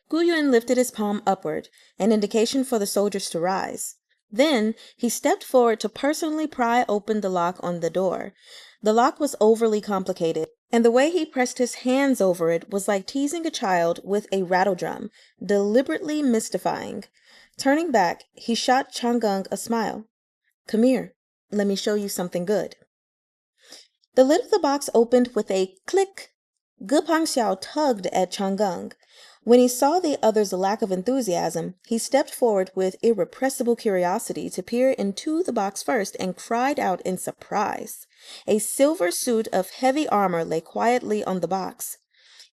Guyuan lifted his palm upward, an indication for the soldiers to rise. Then he stepped forward to personally pry open the lock on the door. The lock was overly complicated, and the way he pressed his hands over it was like teasing a child with a rattledrum, deliberately mystifying. Turning back, he shot Chang'eng a smile. "Come here. Let me show you something good." The lid of the box opened with a click. Gepang Xiao tugged at Chang'eng. When he saw the other's lack of enthusiasm, he stepped forward with irrepressible curiosity to peer into the box first and cried out in surprise. A silver suit of heavy armor lay quietly on the box.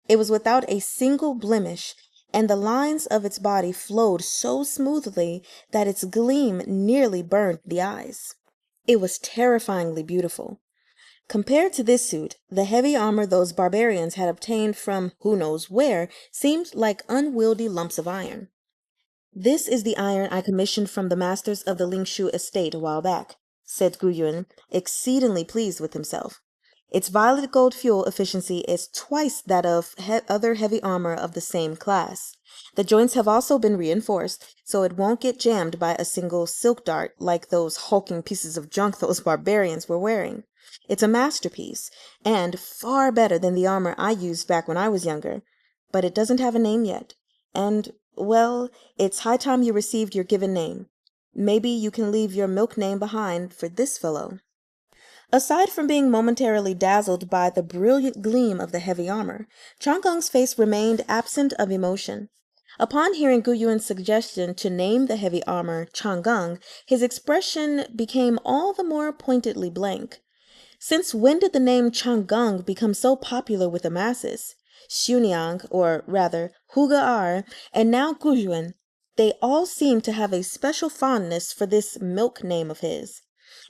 It was without a single blemish, and the lines of its body flowed so smoothly that its gleam nearly burned the eyes. It was terrifyingly beautiful. Compared to this suit, the heavy armor those barbarians had obtained from who knows where seemed like unwieldy lumps of iron. "This is the iron I commissioned from the masters of the Lingshu estate a while back," said Guyun, exceedingly pleased with himself. "Its violet gold fuel efficiency is twice that of other heavy armor of the same class. The joints have also been reinforced, so it won't get jammed by a single silk dart like those hulking pieces of junk those barbarians were wearing. It's a masterpiece, and far better than the armor I used back when I was younger. But it doesn't have a name yet. And, well, it's high time you received your given name. Maybe you can leave your milk name behind for this fellow." Aside from being momentarily dazzled by the brilliant gleam of the heavy armor, Chang'eng's face remained absent of emotion. Upon hearing Guyuan's suggestion to name the heavy armor Chang'eng, his expression became all the more pointedly blank. Since when did the name Chang'eng become so popular with the masses? Xuniang, or rather Huga and now Guzhuan, they all seemed to have a special fondness for this milk name of his.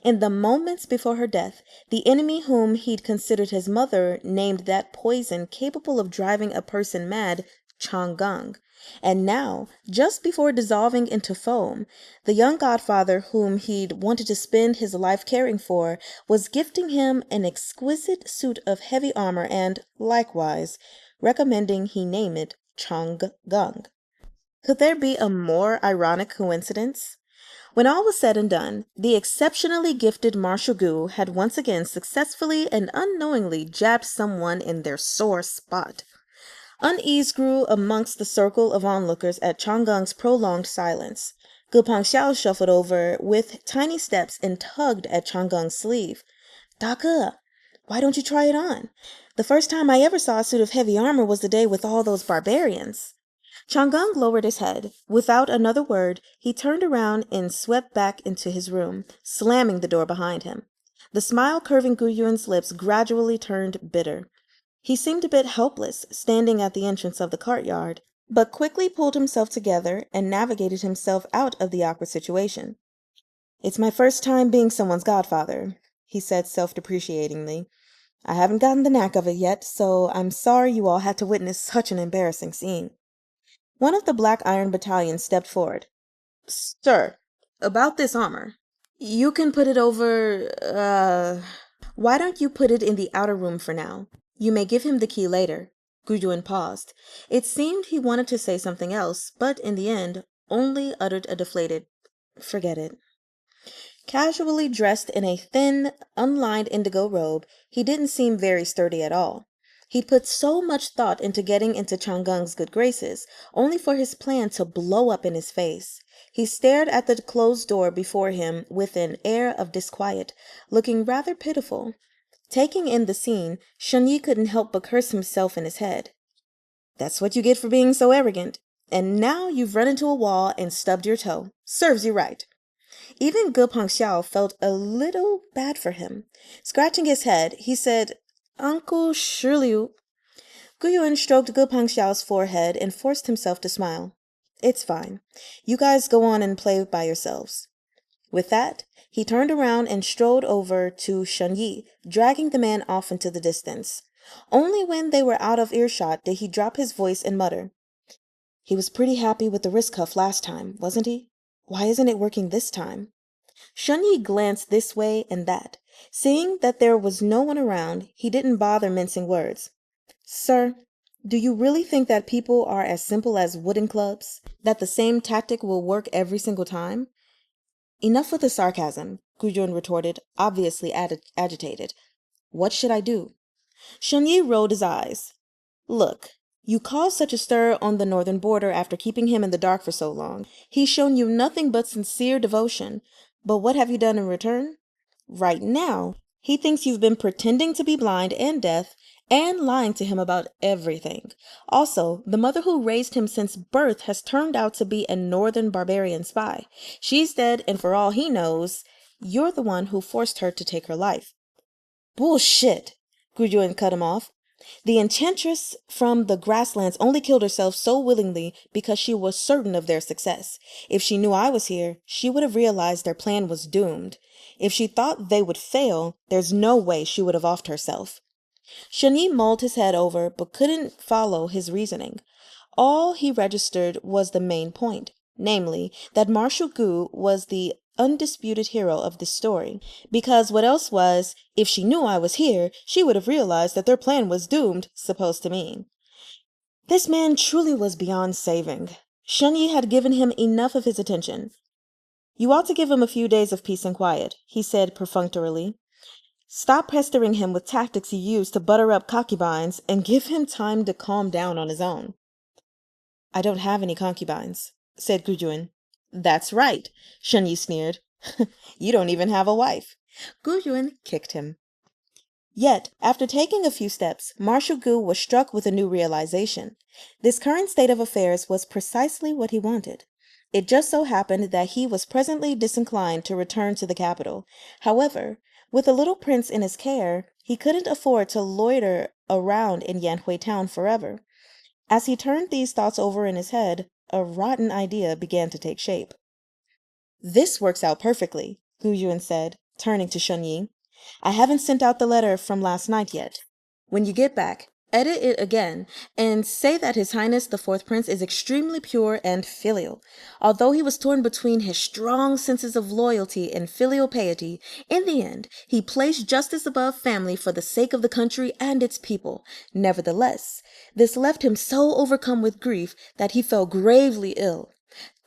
In the moments before her death, the enemy whom he'd considered his mother named that poison capable of driving a person mad Chang'eng. And now, just before dissolving into foam, the young godfather whom he'd wanted to spend his life caring for was gifting him an exquisite suit of heavy armor and, likewise, recommending he name it Chang'eng. Could there be a more ironic coincidence? When all was said and done, the exceptionally gifted Marshal Gu had once again successfully and unknowingly jabbed someone in their sore spot. Unease grew amongst the circle of onlookers at Chang'eng's prolonged silence. Gupang Xiao shuffled over with tiny steps and tugged at Chang'eng's sleeve. "Dake, why don't you try it on? The first time I ever saw a suit of heavy armor was the day with all those barbarians." Chang'eng lowered his head. Without another word, he turned around and swept back into his room, slamming the door behind him. The smile curving Guyuan's lips gradually turned bitter. He seemed a bit helpless, standing at the entrance of the courtyard, but quickly pulled himself together and navigated himself out of the awkward situation. "It's my first time being someone's godfather," he said self-depreciatingly. I haven't gotten the knack of it yet, so I'm sorry you all had to witness such an embarrassing scene. One of the Black Iron Battalion stepped forward. Sir, about this armor. You can put it over, Why don't you put it in the outer room for now? You may give him the key later. Gudrun paused. It seemed he wanted to say something else, but in the end, only uttered a deflated, forget it. Casually dressed in a thin, unlined indigo robe, he didn't seem very sturdy at all. He'd put so much thought into getting into Changung's good graces, only for his plan to blow up in his face. He stared at the closed door before him with an air of disquiet, looking rather pitiful. Taking in the scene, Shunyi couldn't help but curse himself in his head. That's what you get for being so arrogant. And now you've run into a wall and stubbed your toe. Serves you right. Even Ge Pengxiao felt a little bad for him. Scratching his head, he said, Uncle Shirliu. Guyuan stroked Ge Pengxiao's forehead and forced himself to smile. It's fine. You guys go on and play by yourselves. With that, he turned around and strode over to Shunyi, dragging the man off into the distance. Only when they were out of earshot did he drop his voice and mutter. He was pretty happy with the wrist cuff last time, wasn't he? Why isn't it working this time? Shunyi glanced this way and that. Seeing that there was no one around, he didn't bother mincing words. Sir, do you really think that people are as simple as wooden clubs? That the same tactic will work every single time? Enough with the sarcasm, Gudrun retorted, obviously agitated. What should I do? Shunyi rolled his eyes. Look, you caused such a stir on the northern border after keeping him in the dark for so long. He's shown you nothing but sincere devotion. But what have you done in return? Right now, he thinks you've been pretending to be blind and deaf and lying to him about everything. Also, the mother who raised him since birth has turned out to be a northern barbarian spy. She's dead, and for all he knows, you're the one who forced her to take her life. Bullshit! Gudrun cut him off. The enchantress from the grasslands only killed herself so willingly because she was certain of their success. If she knew I was here, she would have realized their plan was doomed. If she thought they would fail, there's no way she would have offed herself. Shani mulled his head over, but couldn't follow his reasoning. All he registered was the main point, namely, that Marshal Gu was the undisputed hero of this story, because what else was, if she knew I was here, she would have realized that their plan was doomed, supposed to mean. This man truly was beyond saving. Shunyi had given him enough of his attention. You ought to give him a few days of peace and quiet, he said perfunctorily. Stop pestering him with tactics you used to butter up concubines and give him time to calm down on his own. I don't have any concubines, said Gudrun. That's right, Shunyi sneered. You don't even have a wife. Gudrun kicked him. Yet, after taking a few steps, Marshal Gu was struck with a new realization. This current state of affairs was precisely what he wanted. It just so happened that he was presently disinclined to return to the capital. However, with the little prince in his care, he couldn't afford to loiter around in Yanhui town forever. As he turned these thoughts over in his head, a rotten idea began to take shape. This works out perfectly, Gu Yuan said, turning to Shunyi. I haven't sent out the letter from last night yet. When you get back, edit it again and say that His Highness the Fourth Prince is extremely pure and filial. Although he was torn between his strong senses of loyalty and filial piety, in the end, he placed justice above family for the sake of the country and its people. Nevertheless, this left him so overcome with grief that he fell gravely ill.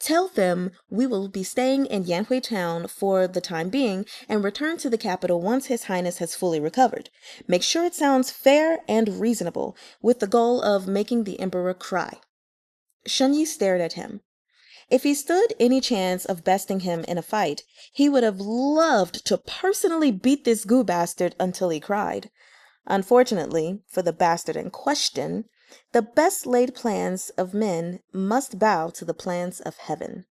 Tell them we will be staying in Yanhui town for the time being and return to the capital once His Highness has fully recovered. Make sure it sounds fair and reasonable, with the goal of making the emperor cry. Shunyi stared at him. If he stood any chance of besting him in a fight, he would have loved to personally beat this Gu bastard until he cried. Unfortunately, for the bastard in question, the best laid plans of men must bow to the plans of heaven.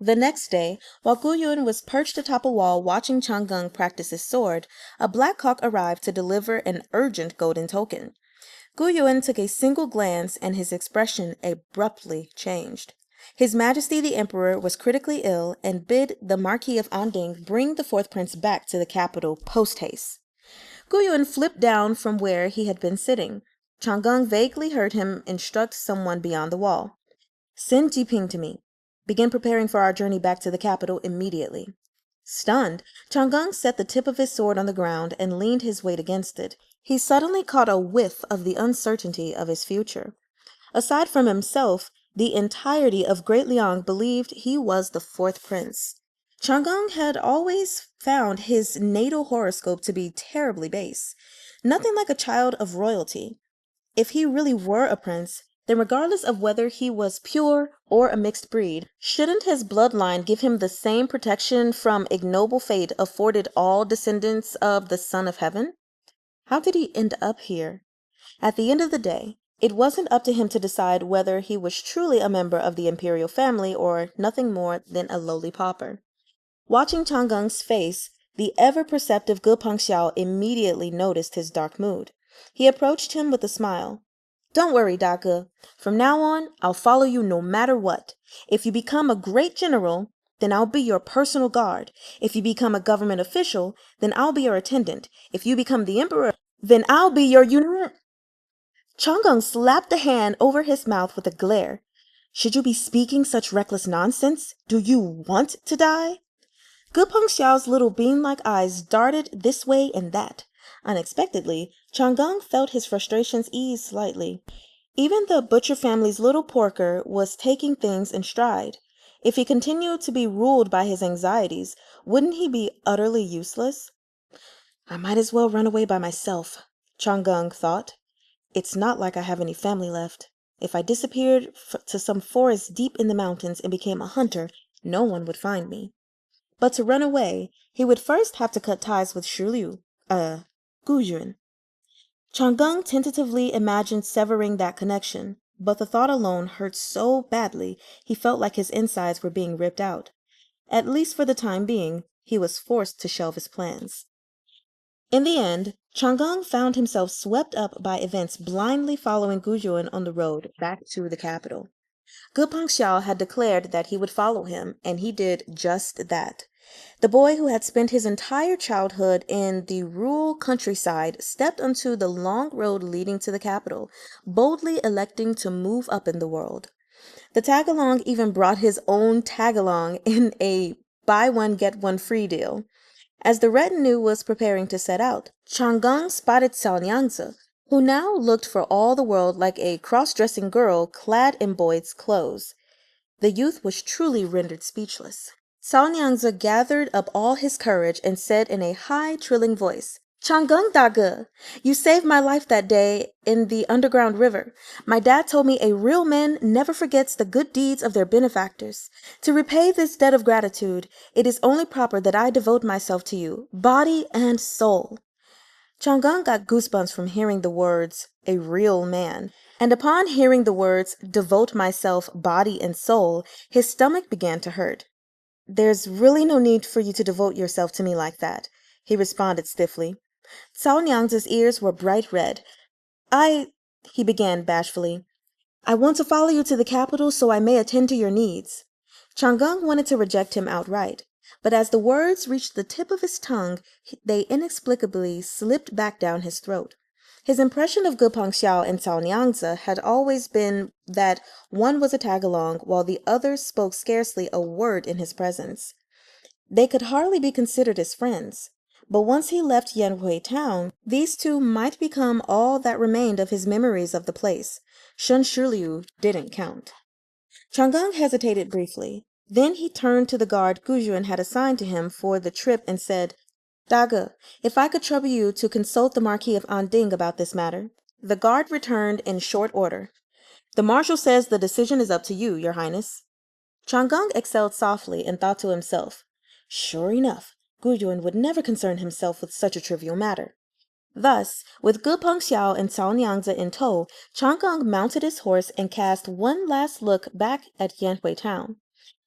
The next day, while Guyun was perched atop a wall watching Chang'eng practice his sword, a black hawk arrived to deliver an urgent golden token. Guyun took a single glance and his expression abruptly changed. His Majesty the Emperor was critically ill and bid the Marquis of Anding bring the fourth prince back to the capital post-haste. Guyun flipped down from where he had been sitting. Chang'e vaguely heard him instruct someone beyond the wall. Send Jiping to me. Begin preparing for our journey back to the capital immediately. Stunned, Chang'e set the tip of his sword on the ground and leaned his weight against it. He suddenly caught a whiff of the uncertainty of his future. Aside from himself, the entirety of Great Liang believed he was the fourth prince. Chang'e had always found his natal horoscope to be terribly base, nothing like a child of royalty. If he really were a prince, then regardless of whether he was pure or a mixed breed, shouldn't his bloodline give him the same protection from ignoble fate afforded all descendants of the Son of Heaven? How did he end up here? At the end of the day, it wasn't up to him to decide whether he was truly a member of the imperial family or nothing more than a lowly pauper. Watching Chang'e's face, the ever-perceptive Ge Pengxiao immediately noticed his dark mood. He approached him with a smile. Don't worry, Da Ge. From now on, I'll follow you no matter what. If you become a great general, then I'll be your personal guard. If you become a government official, then I'll be your attendant. If you become the emperor, then I'll be your Chang'e slapped a hand over his mouth with a glare. Should you be speaking such reckless nonsense? Do you want to die? Ge Pengxiao's little bean-like eyes darted this way and that. Unexpectedly, Chang'e felt his frustrations ease slightly. Even the butcher family's little porker was taking things in stride. If he continued to be ruled by his anxieties, wouldn't he be utterly useless? I might as well run away by myself, Chang'e thought. It's not like I have any family left. If I disappeared to some forest deep in the mountains and became a hunter, no one would find me. But to run away, he would first have to cut ties with Guzhun. Chang'e tentatively imagined severing that connection, but the thought alone hurt so badly he felt like his insides were being ripped out. At least for the time being, he was forced to shelve his plans. In the end, Chang'e found himself swept up by events blindly following Guzhun on the road back to the capital. Ge Pengxiao had declared that he would follow him, and he did just that. The boy who had spent his entire childhood in the rural countryside stepped onto the long road leading to the capital, boldly electing to move up in the world. The tagalong even brought his own tagalong in a buy one get one free deal. As the retinue was preparing to set out, Chang'e spotted Cao Niangzi, who now looked for all the world like a cross-dressing girl clad in boy's clothes. The youth was truly rendered speechless. Cao Niangzi gathered up all his courage and said in a high, trilling voice, Chang'e Da Ge, you saved my life that day in the underground river. My dad told me a real man never forgets the good deeds of their benefactors. To repay this debt of gratitude, it is only proper that I devote myself to you, body and soul. Chang'e got goosebumps from hearing the words, a real man. And upon hearing the words, devote myself, body and soul, his stomach began to hurt. There's really no need for you to devote yourself to me like that, he responded stiffly. Cao Niangzi's ears were bright red. He began bashfully. I want to follow you to the capital so I may attend to your needs. Chang'e wanted to reject him outright, but as the words reached the tip of his tongue, they inexplicably slipped back down his throat. His impression of Ge Pengxiao and Cao Niangzi had always been that one was a tagalong while the other spoke scarcely a word in his presence. They could hardly be considered his friends. But once he left Yanhui town, these two might become all that remained of his memories of the place. Shun Shiliu didn't count. Chang'e hesitated briefly. Then he turned to the guard Guzhun had assigned to him for the trip and said, Da Ge, if I could trouble you to consult the Marquis of Anding about this matter. The guard returned in short order. The marshal says the decision is up to you, Your Highness. Chang'e exhaled softly and thought to himself, sure enough, Guzhun would never concern himself with such a trivial matter. Thus, with Ge Pengxiao and Cao Niangzi in tow, Chang'e mounted his horse and cast one last look back at Yanhui town.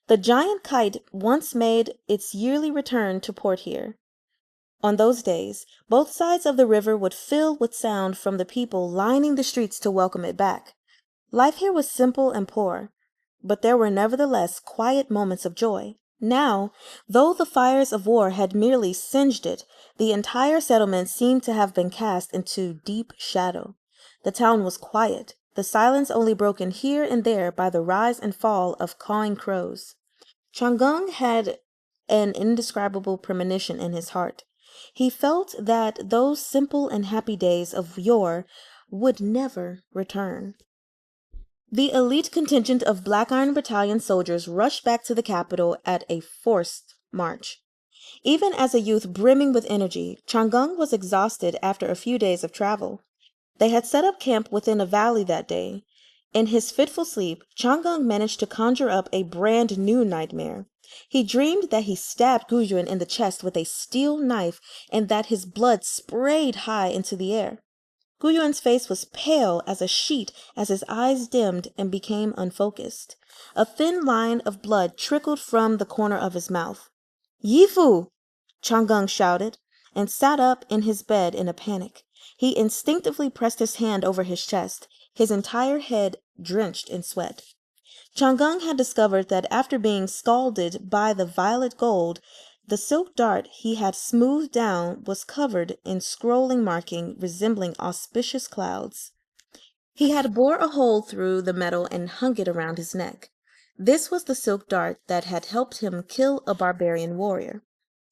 The giant kite once made its yearly return to port here. On those days, both sides of the river would fill with sound from the people lining the streets to welcome it back. Life here was simple and poor, but there were nevertheless quiet moments of joy. Now, though the fires of war had merely singed it, the entire settlement seemed to have been cast into deep shadow. The town was quiet, the silence only broken here and there by the rise and fall of cawing crows. Chang'e had an indescribable premonition in his heart. He felt that those simple and happy days of yore would never return. The elite contingent of Black Iron Battalion soldiers rushed back to the capital at a forced march. Even as a youth brimming with energy, Chang'e was exhausted after a few days of travel. They had set up camp within a valley that day. In his fitful sleep, Chang'e managed to conjure up a brand new nightmare. He dreamed that he stabbed Guyun in the chest with a steel knife and that his blood sprayed high into the air. Guyuan's face was pale as a sheet as his eyes dimmed and became unfocused. A thin line of blood trickled from the corner of his mouth. "Yifu!" Chang'e shouted, and sat up in his bed in a panic. He instinctively pressed his hand over his chest, his entire head drenched in sweat. Chang'e had discovered that after being scalded by the violet gold, the silk dart he had smoothed down was covered in scrolling marking resembling auspicious clouds. He had bored a hole through the metal and hung it around his neck. This was the silk dart that had helped him kill a barbarian warrior.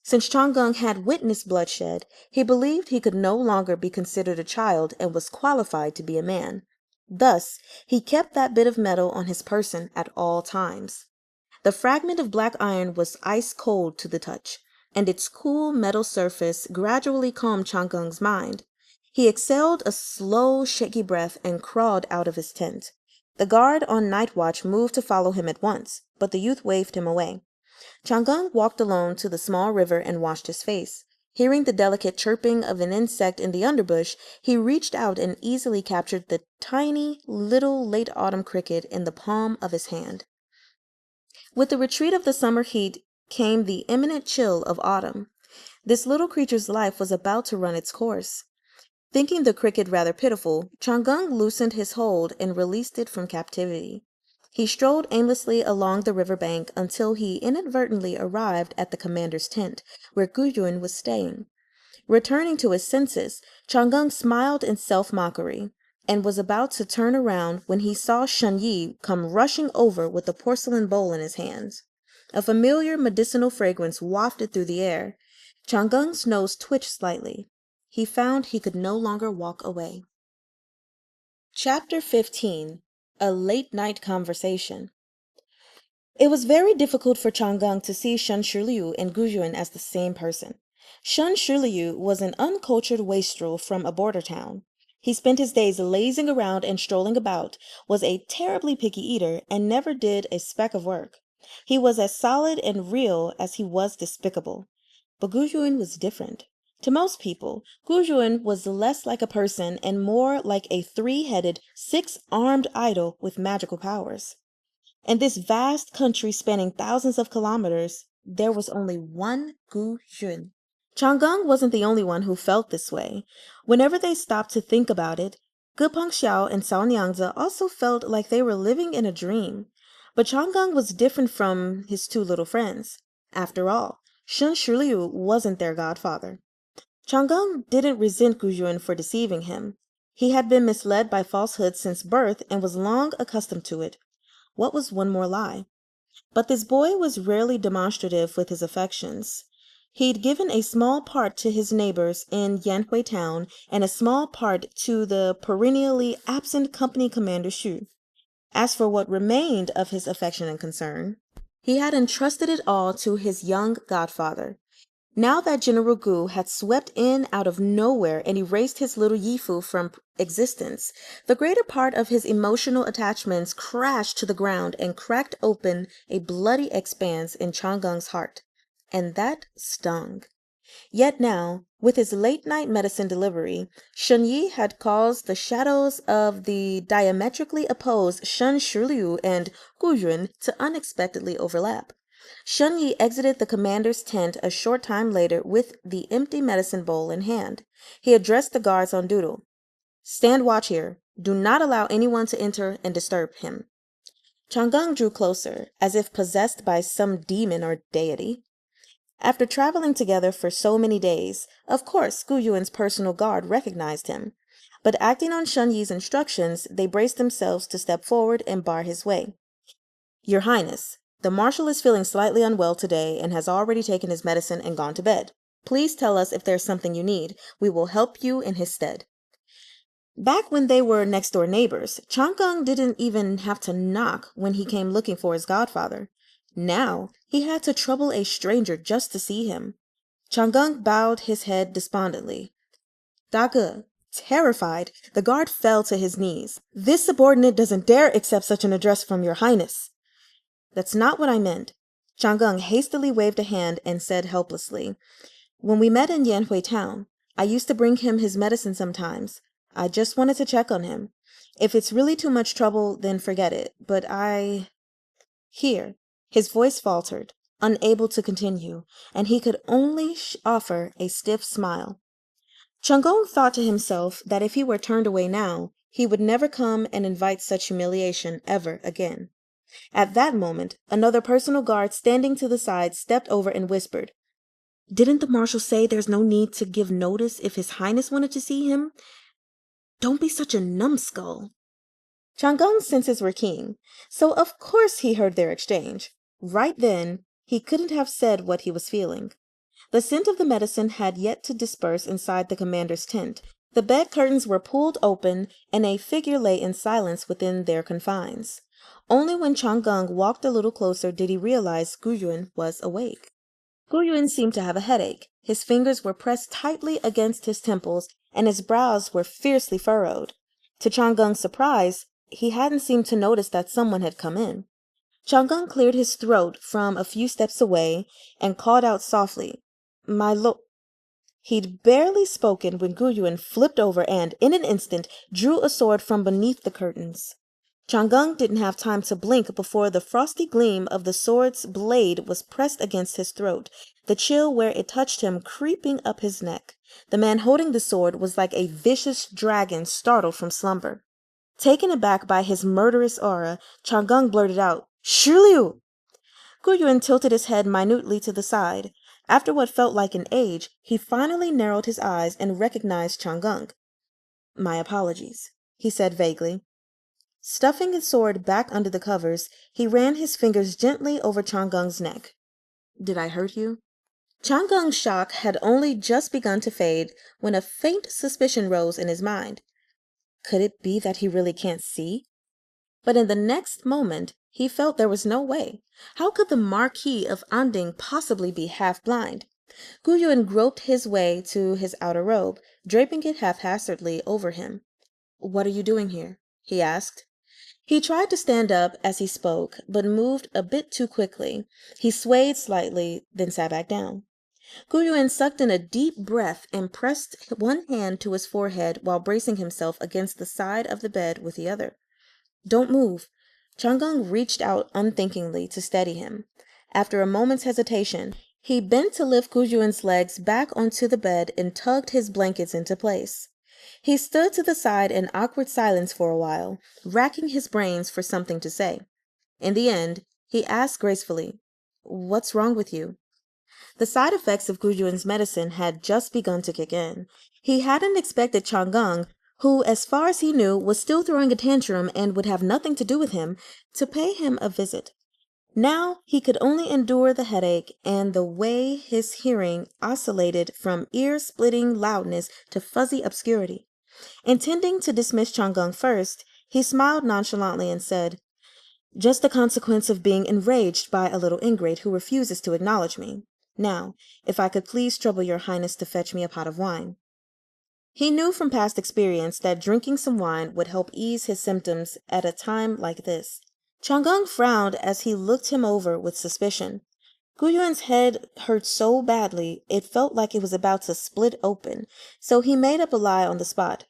Since Chang'e had witnessed bloodshed, he believed he could no longer be considered a child and was qualified to be a man. Thus, he kept that bit of metal on his person at all times. The fragment of black iron was ice cold to the touch, and its cool metal surface gradually calmed Chang'e's mind. He exhaled a slow, shaky breath and crawled out of his tent. The guard on night watch moved to follow him at once, but the youth waved him away. Chang'e walked alone to the small river and washed his face. Hearing the delicate chirping of an insect in the underbush, he reached out and easily captured the tiny, little late autumn cricket in the palm of his hand. With the retreat of the summer heat came the imminent chill of autumn. This little creature's life was about to run its course. Thinking the cricket rather pitiful, Chang'e loosened his hold and released it from captivity. He strolled aimlessly along the river bank until he inadvertently arrived at the commander's tent, where Guyun was staying. Returning to his senses, Chang'e smiled in self-mockery and was about to turn around when he saw Shen Yi come rushing over with a porcelain bowl in his hands. A familiar medicinal fragrance wafted through the air. Chang'e's nose twitched slightly. He found he could no longer walk away. Chapter 15. A Late-Night Conversation. It was very difficult for Chang'e to see Shen Shiliu and Guyun as the same person. Shen Shiliu was an uncultured wastrel from a border town. He spent his days lazing around and strolling about, was a terribly picky eater, and never did a speck of work. He was as solid and real as he was despicable. But Guyun was different. To most people, Guyun was less like a person and more like a three-headed, six-armed idol with magical powers. In this vast country spanning thousands of kilometers, there was only one Guyun. Chang'e wasn't the only one who felt this way. Whenever they stopped to think about it, Gepeng Xiao and Cao Niangzi also felt like they were living in a dream. But Chang'e was different from his two little friends. After all, Shen Shiliu wasn't their godfather. Chang'e didn't resent Guyun for deceiving him. He had been misled by falsehood since birth and was long accustomed to it. What was one more lie? But this boy was rarely demonstrative with his affections. He'd given a small part to his neighbors in Yanhui town and a small part to the perennially absent company commander Xu. As for what remained of his affection and concern, he had entrusted it all to his young godfather. Now that General Gu had swept in out of nowhere and erased his little Yifu from existence, the greater part of his emotional attachments crashed to the ground and cracked open a bloody expanse in Chang'e's heart. And that stung. Yet now, with his late-night medicine delivery, Shen Yi had caused the shadows of the diametrically opposed Shen Shiliu and Guyun to unexpectedly overlap. Shen Yi exited the commander's tent a short time later with the empty medicine bowl in hand. He addressed the guards on duty. "Stand watch here. Do not allow anyone to enter and disturb him." Chang'eng drew closer, as if possessed by some demon or deity. After traveling together for so many days, of course Gu Yuan's personal guard recognized him. But acting on Shun Yi's instructions, they braced themselves to step forward and bar his way. Your Highness, the Marshal is feeling slightly unwell today and has already taken his medicine and gone to bed. Please tell us if there's something you need. We will help you in his stead. Back when they were next-door neighbors, Chang'eng didn't even have to knock when he came looking for his godfather. Now, he had to trouble a stranger just to see him. Chang'eng bowed his head despondently. Dage, terrified, the guard fell to his knees. This subordinate doesn't dare accept such an address from your highness. That's not what I meant. Chang'eng hastily waved a hand and said helplessly, When we met in Yanhui town, I used to bring him his medicine sometimes. I just wanted to check on him. If it's really too much trouble, then forget it. But Here, his voice faltered, unable to continue, and he could only offer a stiff smile. Chang'eng thought to himself that if he were turned away now, he would never come and invite such humiliation ever again. At that moment, another personal guard standing to the side stepped over and whispered, Didn't the marshal say there's no need to give notice if his highness wanted to see him? Don't be such a numbskull. Chang'eng's senses were keen, so of course he heard their exchange. Right then, he couldn't have said what he was feeling. The scent of the medicine had yet to disperse inside the commander's tent. The bed curtains were pulled open, and a figure lay in silence within their confines. Only when Chang'eng walked a little closer did he realize Gu Yuan was awake. Gu Yuan seemed to have a headache. His fingers were pressed tightly against his temples, and his brows were fiercely furrowed. To Chang'eng's surprise, he hadn't seemed to notice that someone had come in. Chang'eng cleared his throat from a few steps away and called out softly, My lord. He'd barely spoken when Gu Yuan flipped over and, in an instant, drew a sword from beneath the curtains. Chang'eng didn't have time to blink before the frosty gleam of the sword's blade was pressed against his throat, the chill where it touched him creeping up his neck. The man holding the sword was like a vicious dragon startled from slumber. Taken aback by his murderous aura, Chang'eng blurted out, Shiliu! Gu Yuan tilted his head minutely to the side. After what felt like an age, he finally narrowed his eyes and recognized Chang'eng. My apologies, he said vaguely. Stuffing his sword back under the covers, he ran his fingers gently over Chang'eng's neck. Did I hurt you? Chang'eng's shock had only just begun to fade when a faint suspicion rose in his mind. Could it be that he really can't see? But in the next moment, he felt there was no way. How could the Marquis of Anding possibly be half-blind? Gu Yuan groped his way to his outer robe, draping it haphazardly over him. What are you doing here? He asked. He tried to stand up as he spoke, but moved a bit too quickly. He swayed slightly, then sat back down. Gu Yuan sucked in a deep breath and pressed one hand to his forehead while bracing himself against the side of the bed with the other. Don't move. Chang'eng reached out unthinkingly to steady him. After a moment's hesitation, he bent to lift Gu Yuan's legs back onto the bed and tugged his blankets into place. He stood to the side in awkward silence for a while, racking his brains for something to say. In the end, he asked gracefully, What's wrong with you? The side effects of Gu Yuan's medicine had just begun to kick in. He hadn't expected Chang'eng, who, as far as he knew, was still throwing a tantrum and would have nothing to do with him, to pay him a visit. Now he could only endure the headache and the way his hearing oscillated from ear-splitting loudness to fuzzy obscurity. Intending to dismiss Chang'eng first, he smiled nonchalantly and said, Just the consequence of being enraged by a little ingrate who refuses to acknowledge me. Now, if I could please trouble your highness to fetch me a pot of wine. He knew from past experience that drinking some wine would help ease his symptoms at a time like this. Chang'eng frowned as he looked him over with suspicion. Gu Yuan's head hurt so badly it felt like it was about to split open, so he made up a lie on the spot.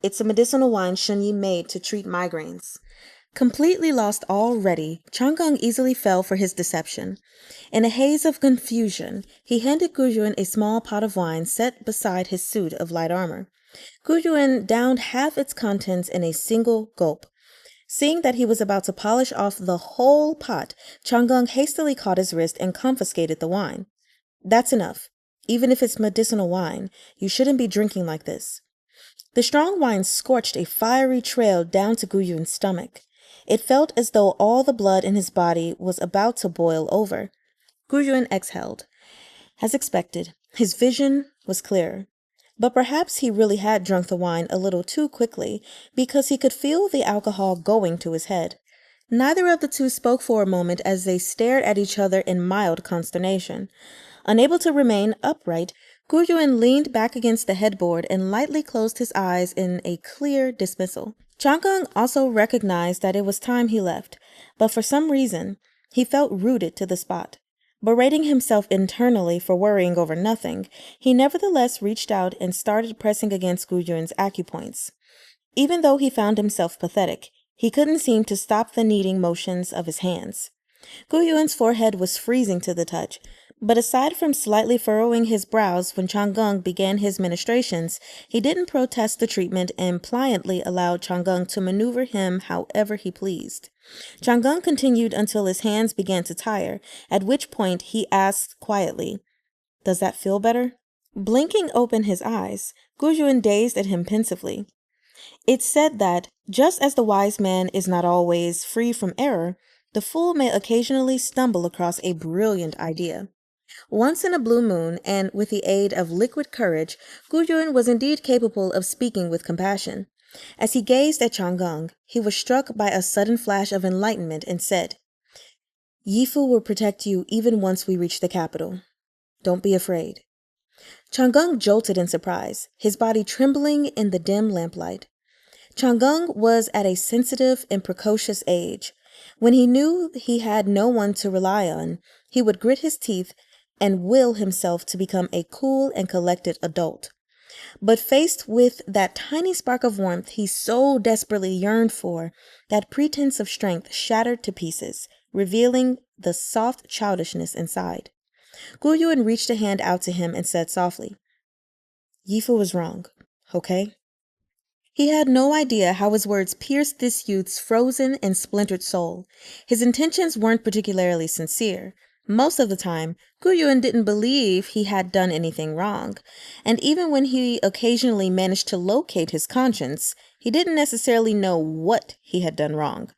It's a medicinal wine Shun Yi made to treat migraines. Completely lost already, Chang'eng easily fell for his deception. In a haze of confusion, he handed Gu Yuan a small pot of wine set beside his suit of light armor. Gu Yuan downed half its contents in a single gulp. Seeing that he was about to polish off the whole pot, Chang'eng hastily caught his wrist and confiscated the wine. That's enough. Even if it's medicinal wine, you shouldn't be drinking like this. The strong wine scorched a fiery trail down to Guyun's stomach. It felt as though all the blood in his body was about to boil over. Guyun exhaled. As expected, his vision was clearer. But perhaps he really had drunk the wine a little too quickly, because he could feel the alcohol going to his head. Neither of the two spoke for a moment as they stared at each other in mild consternation. Unable to remain upright, Guyuan leaned back against the headboard and lightly closed his eyes in a clear dismissal. Chang'eng also recognized that it was time he left, but for some reason, he felt rooted to the spot. Berating himself internally for worrying over nothing, he nevertheless reached out and started pressing against Guyuan's acupoints. Even though he found himself pathetic, he couldn't seem to stop the kneading motions of his hands. Guyuan's forehead was freezing to the touch, but aside from slightly furrowing his brows when Chang'eng began his ministrations, he didn't protest the treatment and pliantly allowed Chang'eng to maneuver him however he pleased. Chang'eng continued until his hands began to tire, at which point he asked quietly, "Does that feel better?" Blinking open his eyes, Guyuan gazed at him pensively. It's said that, just as the wise man is not always free from error, the fool may occasionally stumble across a brilliant idea. Once in a blue moon, and with the aid of liquid courage, Guyuan was indeed capable of speaking with compassion. As he gazed at Chang'eng, he was struck by a sudden flash of enlightenment and said, "Yifu will protect you even once we reach the capital. Don't be afraid." Chang'eng jolted in surprise, his body trembling in the dim lamplight. Chang'eng was at a sensitive and precocious age. When he knew he had no one to rely on, he would grit his teeth and will himself to become a cool and collected adult. But faced with that tiny spark of warmth he so desperately yearned for, that pretense of strength shattered to pieces, revealing the soft childishness inside. Guyuan reached a hand out to him and said softly, "Yifu was wrong, okay?" He had no idea how his words pierced this youth's frozen and splintered soul. His intentions weren't particularly sincere. Most of the time, Guyuan didn't believe he had done anything wrong, and even when he occasionally managed to locate his conscience, he didn't necessarily know what he had done wrong.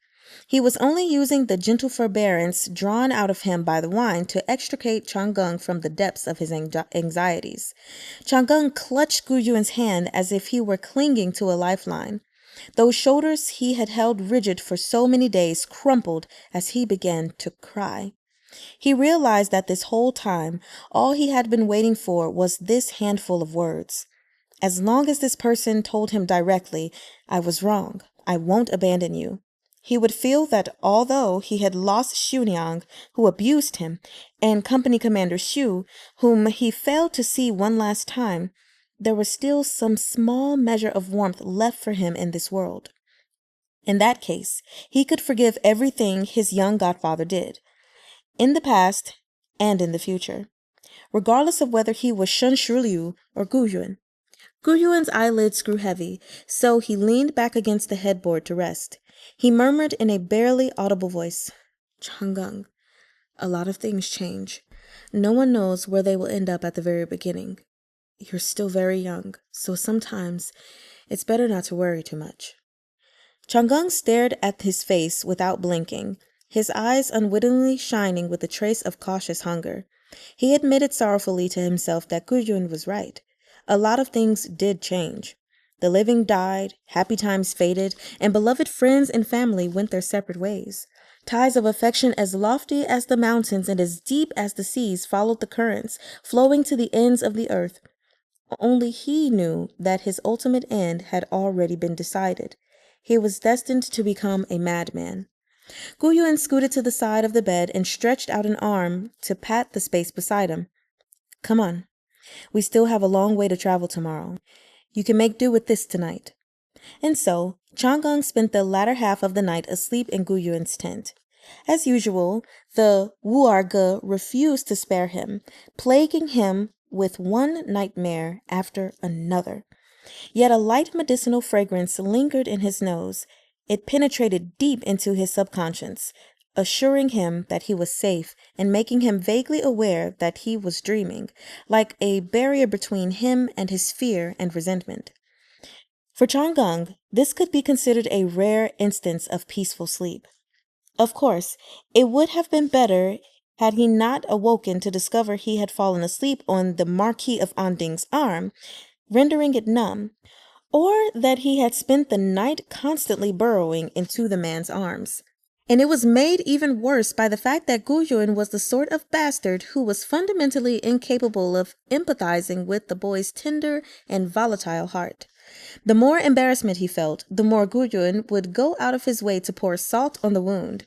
He was only using the gentle forbearance drawn out of him by the wine to extricate Chang'eng from the depths of his anxieties. Chang'eng clutched Guyuan's hand as if he were clinging to a lifeline. Those shoulders he had held rigid for so many days crumpled as he began to cry. He realized that this whole time, all he had been waiting for was this handful of words. As long as this person told him directly, "I was wrong, I won't abandon you," he would feel that although he had lost Xuniang, who abused him, and Company Commander Xu, whom he failed to see one last time, there was still some small measure of warmth left for him in this world. In that case, he could forgive everything his young godfather did, in the past and in the future, regardless of whether he was Shen Shiliu or Guyuan. Guyuan's eyelids grew heavy, so he leaned back against the headboard to rest. He murmured in a barely audible voice, "Chang'eng, a lot of things change. No one knows where they will end up at the very beginning. You're still very young, so sometimes it's better not to worry too much." Chang'eng stared at his face without blinking, his eyes unwittingly shining with a trace of cautious hunger. He admitted sorrowfully to himself that Guyuan was right. A lot of things did change. The living died, happy times faded, and beloved friends and family went their separate ways. Ties of affection as lofty as the mountains and as deep as the seas followed the currents, flowing to the ends of the earth. Only he knew that his ultimate end had already been decided. He was destined to become a madman. Guyuan scooted to the side of the bed and stretched out an arm to pat the space beside him. "Come on. We still have a long way to travel tomorrow. You can make do with this tonight." And so, Chang'eng spent the latter half of the night asleep in Guyuan's tent. As usual, the Wu'erge refused to spare him, plaguing him with one nightmare after another. Yet a light medicinal fragrance lingered in his nose. It penetrated deep into his subconscious, assuring him that he was safe and making him vaguely aware that he was dreaming, like a barrier between him and his fear and resentment. For Chang'e, this could be considered a rare instance of peaceful sleep. Of course, it would have been better had he not awoken to discover he had fallen asleep on the Marquis of Anding's arm, rendering it numb, or that he had spent the night constantly burrowing into the man's arms. And it was made even worse by the fact that Gu Yun was the sort of bastard who was fundamentally incapable of empathizing with the boy's tender and volatile heart. The more embarrassment he felt, the more Gu Yun would go out of his way to pour salt on the wound.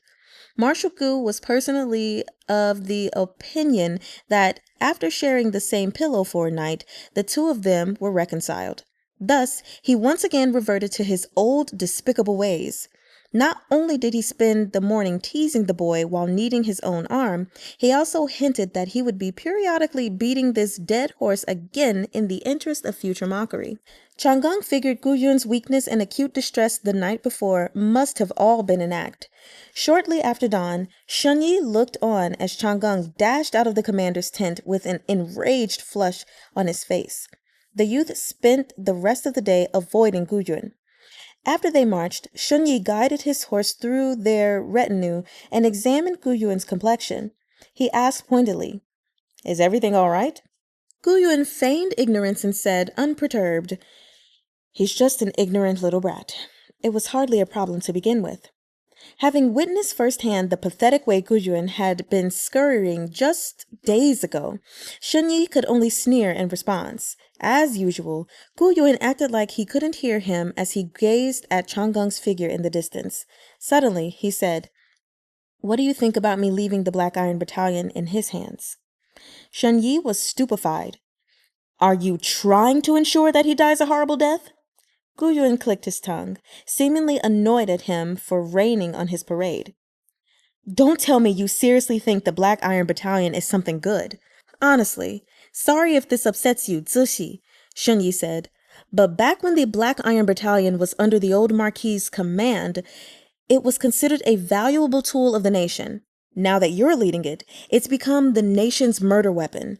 Marshal Gu was personally of the opinion that after sharing the same pillow for a night, the two of them were reconciled. Thus, he once again reverted to his old despicable ways. Not only did he spend the morning teasing the boy while kneading his own arm, he also hinted that he would be periodically beating this dead horse again in the interest of future mockery. Chang'e figured Gu Yun's weakness and acute distress the night before must have all been an act. Shortly after dawn, Shunyi looked on as Chang'e dashed out of the commander's tent with an enraged flush on his face. The youth spent the rest of the day avoiding Gu Yun. After they marched, Shunyi guided his horse through their retinue and examined Gu Yun's complexion. He asked pointedly, "Is everything all right?" Gu Yun feigned ignorance and said, unperturbed, "He's just an ignorant little brat. It was hardly a problem to begin with." Having witnessed firsthand the pathetic way Gu Yun had been scurrying just days ago, Shunyi could only sneer in response. As usual, Gu Yun acted like he couldn't hear him as he gazed at Chang'e's figure in the distance. Suddenly, he said, "What do you think about me leaving the Black Iron Battalion in his hands?" Shunyi was stupefied. "Are you trying to ensure that he dies a horrible death?" Gu Yun clicked his tongue, seemingly annoyed at him for raining on his parade. "Don't tell me you seriously think the Black Iron Battalion is something good. Honestly, sorry if this upsets you, Zushi," Shunyi said, "but back when the Black Iron Battalion was under the old Marquis's command, it was considered a valuable tool of the nation. Now that you're leading it, it's become the nation's murder weapon.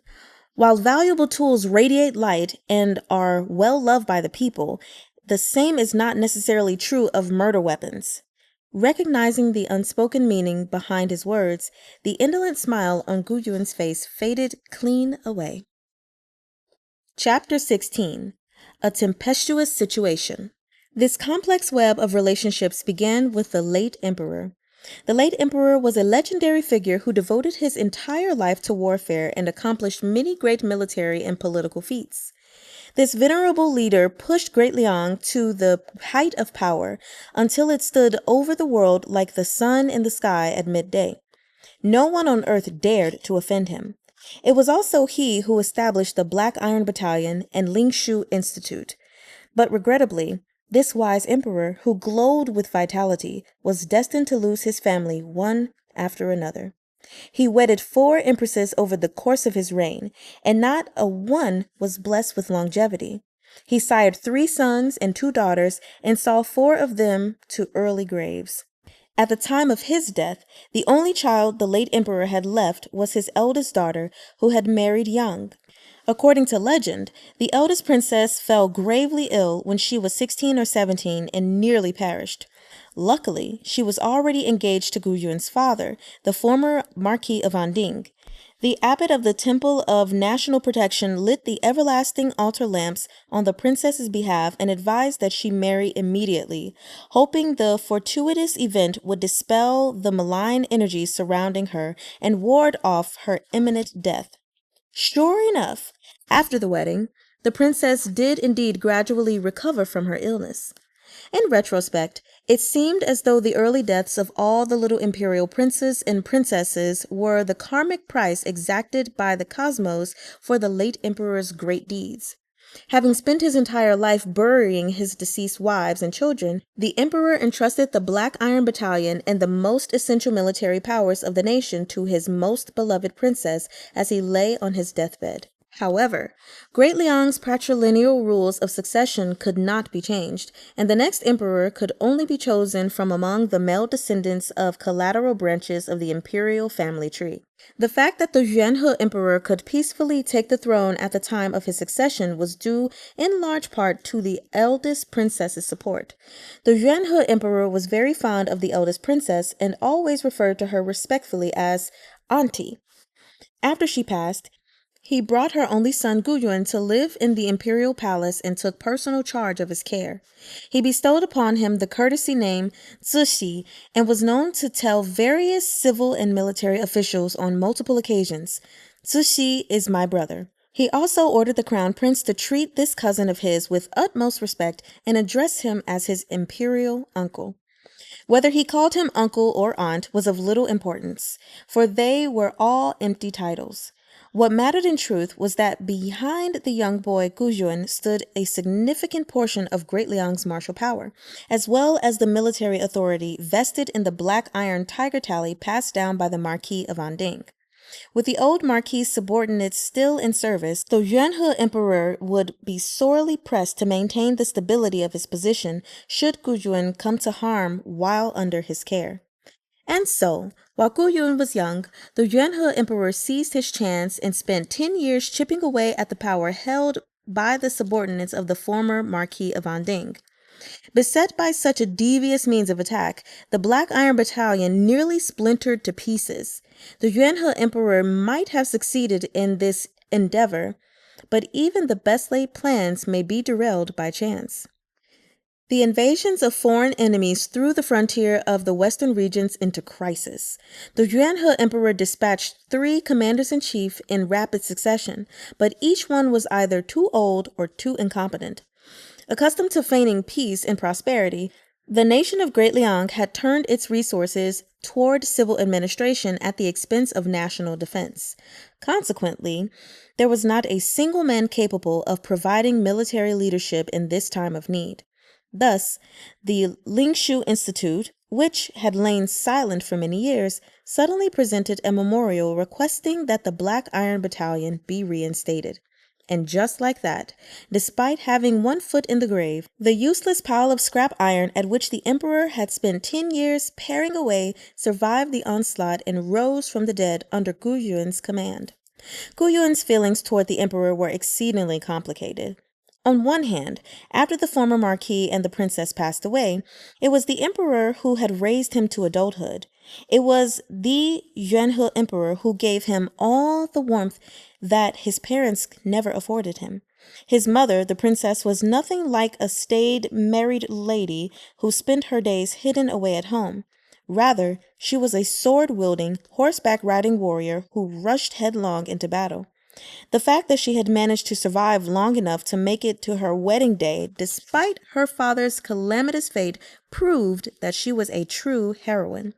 While valuable tools radiate light and are well loved by the people, the same is not necessarily true of murder weapons." Recognizing the unspoken meaning behind his words, the indolent smile on Gu Yun's face faded clean away. Chapter 16. A Tempestuous Situation. This complex web of relationships began with the late emperor. The late emperor was a legendary figure who devoted his entire life to warfare and accomplished many great military and political feats. This venerable leader pushed Great Liang to the height of power until it stood over the world like the sun in the sky at midday. No one on earth dared to offend him. It was also he who established the Black Iron Battalion and Lingshu Institute. But regrettably, this wise emperor, who glowed with vitality, was destined to lose his family one after another. He wedded 4 empresses over the course of his reign, and not a one was blessed with longevity. He sired 3 sons and 2 daughters, and saw 4 of them to early graves. At the time of his death, the only child the late emperor had left was his eldest daughter, who had married young. According to legend, the eldest princess fell gravely ill when she was 16 or 17 and nearly perished. Luckily, she was already engaged to Gu Yun's father, the former Marquis of Anding. The abbot of the Temple of National Protection lit the everlasting altar lamps on the princess's behalf and advised that she marry immediately, hoping the fortuitous event would dispel the malign energies surrounding her and ward off her imminent death. Sure enough, after the wedding, the princess did indeed gradually recover from her illness. In retrospect, it seemed as though the early deaths of all the little imperial princes and princesses were the karmic price exacted by the cosmos for the late emperor's great deeds. Having spent his entire life burying his deceased wives and children, the emperor entrusted the Black Iron Battalion and the most essential military powers of the nation to his most beloved princess as he lay on his deathbed. However, Great Liang's patrilineal rules of succession could not be changed, and the next emperor could only be chosen from among the male descendants of collateral branches of the imperial family tree. The fact that the Yuanhe emperor could peacefully take the throne at the time of his succession was due in large part to the eldest princess's support. The Yuanhe emperor was very fond of the eldest princess and always referred to her respectfully as auntie. After she passed, he brought her only son Guyun to live in the imperial palace and took personal charge of his care. He bestowed upon him the courtesy name Zixi and was known to tell various civil and military officials on multiple occasions, "Zixi is my brother." He also ordered the crown prince to treat this cousin of his with utmost respect and address him as his imperial uncle. Whether he called him uncle or aunt was of little importance, for they were all empty titles. What mattered in truth was that behind the young boy Guzhun stood a significant portion of Great Liang's martial power, as well as the military authority vested in the black iron tiger tally passed down by the Marquis of Anding. With the old Marquis's subordinates still in service, the Yuanhe emperor would be sorely pressed to maintain the stability of his position should Guzhun come to harm while under his care. And so, while Guyun was young, the Yuanhe emperor seized his chance and spent 10 years chipping away at the power held by the subordinates of the former Marquis of Anding. Beset by such a devious means of attack, the Black Iron Battalion nearly splintered to pieces. The Yuanhe emperor might have succeeded in this endeavor, but even the best laid plans may be derailed by chance. The invasions of foreign enemies threw the frontier of the western regions into crisis. The Yuanhe emperor dispatched 3 commanders-in-chief in rapid succession, but each one was either too old or too incompetent. Accustomed to feigning peace and prosperity, the nation of Great Liang had turned its resources toward civil administration at the expense of national defense. Consequently, there was not a single man capable of providing military leadership in this time of need. Thus, the Lingshu Institute, which had lain silent for many years, suddenly presented a memorial requesting that the Black Iron Battalion be reinstated. And just like that, despite having one foot in the grave, the useless pile of scrap iron at which the emperor had spent 10 years paring away survived the onslaught and rose from the dead under Guyun's command. Guyun's feelings toward the emperor were exceedingly complicated. On one hand, after the former marquis and the princess passed away, it was the emperor who had raised him to adulthood. It was the Yuanhe emperor who gave him all the warmth that his parents never afforded him. His mother, the princess, was nothing like a staid, married lady who spent her days hidden away at home. Rather, she was a sword-wielding, horseback-riding warrior who rushed headlong into battle. The fact that she had managed to survive long enough to make it to her wedding day, despite her father's calamitous fate, proved that she was a true heroine.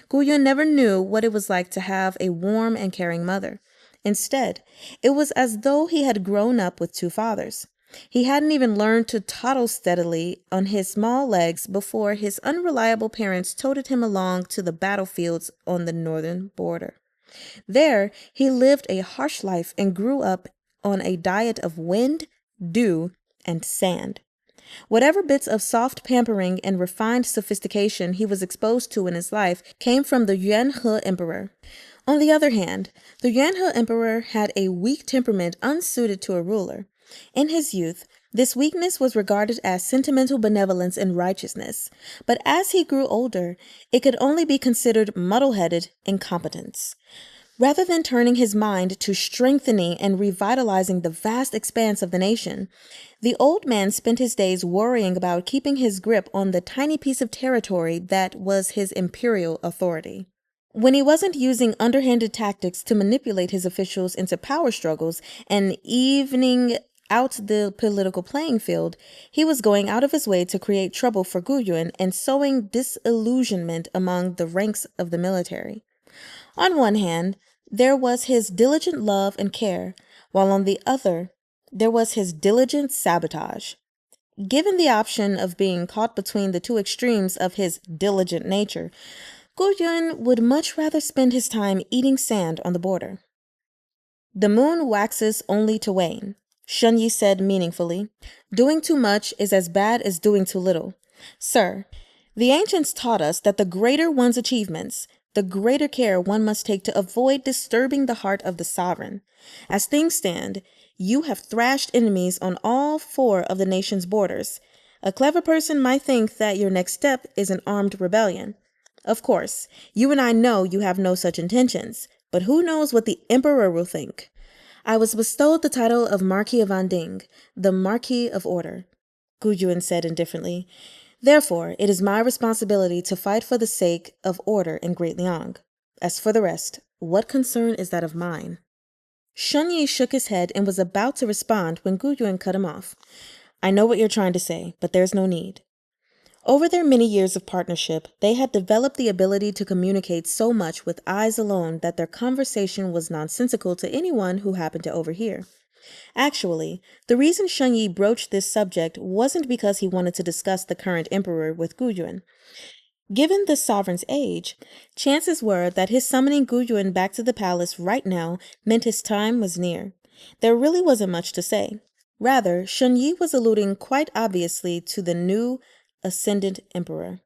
Guyun never knew what it was like to have a warm and caring mother. Instead, it was as though he had grown up with 2 fathers. He hadn't even learned to toddle steadily on his small legs before his unreliable parents toted him along to the battlefields on the northern border. There, he lived a harsh life and grew up on a diet of wind, dew, and sand. Whatever bits of soft pampering and refined sophistication he was exposed to in his life came from the Yuanhe emperor. On the other hand, the Yuanhe emperor had a weak temperament unsuited to a ruler. In his youth, this weakness was regarded as sentimental benevolence and righteousness, but as he grew older, it could only be considered muddle-headed incompetence. Rather than turning his mind to strengthening and revitalizing the vast expanse of the nation, the old man spent his days worrying about keeping his grip on the tiny piece of territory that was his imperial authority. When he wasn't using underhanded tactics to manipulate his officials into power struggles and evening out the political playing field, he was going out of his way to create trouble for Guyun and sowing disillusionment among the ranks of the military. On one hand, there was his diligent love and care, while on the other, there was his diligent sabotage. Given the option of being caught between the 2 extremes of his diligent nature, Guyun would much rather spend his time eating sand on the border. The moon waxes only to wane, Shunyi said meaningfully. Doing too much is as bad as doing too little. Sir, the ancients taught us that the greater one's achievements, the greater care one must take to avoid disturbing the heart of the sovereign. As things stand, you have thrashed enemies on all 4 of the nation's borders. A clever person might think that your next step is an armed rebellion. Of course, you and I know you have no such intentions, but who knows what the Emperor will think? I was bestowed the title of Marquis of Anding, the Marquis of Order, Gu Yuan said indifferently. Therefore, it is my responsibility to fight for the sake of order in Great Liang. As for the rest, what concern is that of mine? Shunyi shook his head and was about to respond when Gu Yuan cut him off. I know what you're trying to say, but there's no need. Over their many years of partnership, they had developed the ability to communicate so much with eyes alone that their conversation was nonsensical to anyone who happened to overhear. Actually, the reason Shunyi broached this subject wasn't because he wanted to discuss the current emperor with Gu Yuan. Given the sovereign's age, chances were that his summoning Gu Yuan back to the palace right now meant his time was near. There really wasn't much to say. Rather, Shunyi was alluding quite obviously to the new ascendant emperor.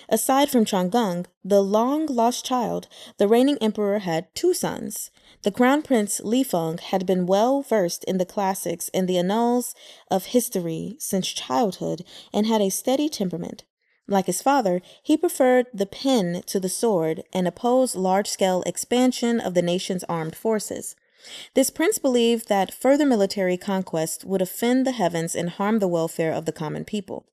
Aside from Chang'e, the long-lost child, the reigning emperor had 2 sons. The crown prince Li Feng had been well versed in the classics and the annals of history since childhood and had a steady temperament. Like his father, he preferred the pen to the sword and opposed large-scale expansion of the nation's armed forces. This prince believed that further military conquest would offend the heavens and harm the welfare of the common people.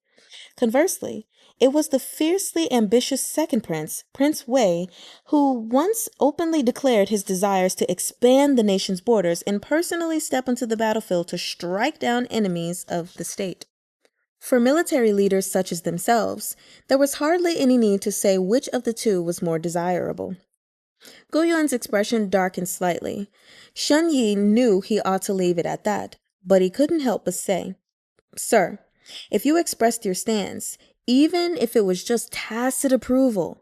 Conversely, it was the fiercely ambitious second prince, Prince Wei, who once openly declared his desires to expand the nation's borders and personally step onto the battlefield to strike down enemies of the state. For military leaders such as themselves, there was hardly any need to say which of the 2 was more desirable. Gu Yuan's expression darkened slightly. Shunyi knew he ought to leave it at that, but he couldn't help but say, Sir, if you expressed your stance, even if it was just tacit approval.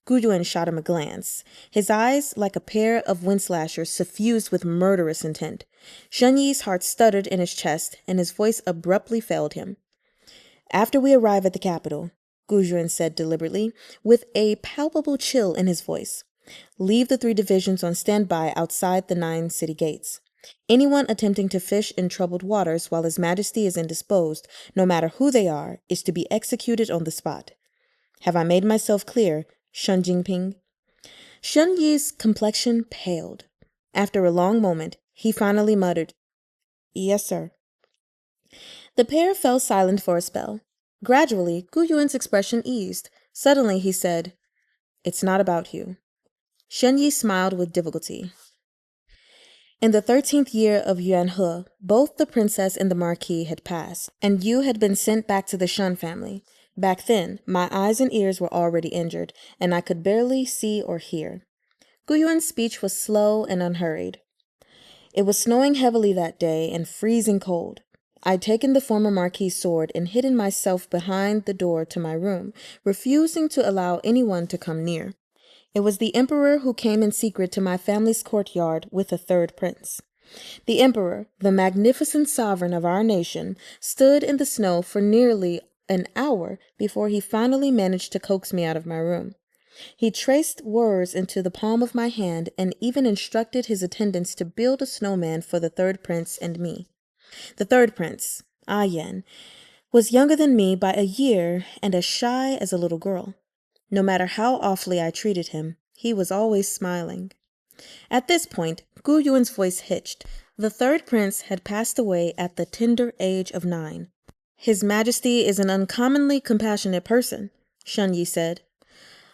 Gu Yuan shot him a glance, his eyes like a pair of wind slashers suffused with murderous intent. Shunyi's heart stuttered in his chest, and his voice abruptly failed him. After we arrive at the capital, Gu Yuan said deliberately, with a palpable chill in his voice, leave the 3 divisions on standby outside the 9 city gates. Anyone attempting to fish in troubled waters while His Majesty is indisposed, no matter who they are, is to be executed on the spot. Have I made myself clear, Shun Jingping? Shun Yi's complexion paled. After a long moment, he finally muttered, Yes, sir. The pair fell silent for a spell. Gradually, Gu Yuan's expression eased. Suddenly he said, It's not about you. Shun Yi smiled with difficulty. In the 13th year of Yuan He, both the princess and the marquis had passed, and you had been sent back to the Shun family. Back then, my eyes and ears were already injured, and I could barely see or hear. Gu Yuan's speech was slow and unhurried. It was snowing heavily that day and freezing cold. I'd taken the former marquis's sword and hidden myself behind the door to my room, refusing to allow anyone to come near. It was the emperor who came in secret to my family's courtyard with the 3rd prince. The emperor, the magnificent sovereign of our nation, stood in the snow for nearly an hour before he finally managed to coax me out of my room. He traced words into the palm of my hand and even instructed his attendants to build a snowman for the 3rd prince and me. The 3rd prince, Yan, was younger than me by a year and as shy as a little girl. No matter how awfully I treated him, he was always smiling. At this point, Gu Yuan's voice hitched. The 3rd prince had passed away at the tender age of 9. His Majesty is an uncommonly compassionate person, Shun Yi said.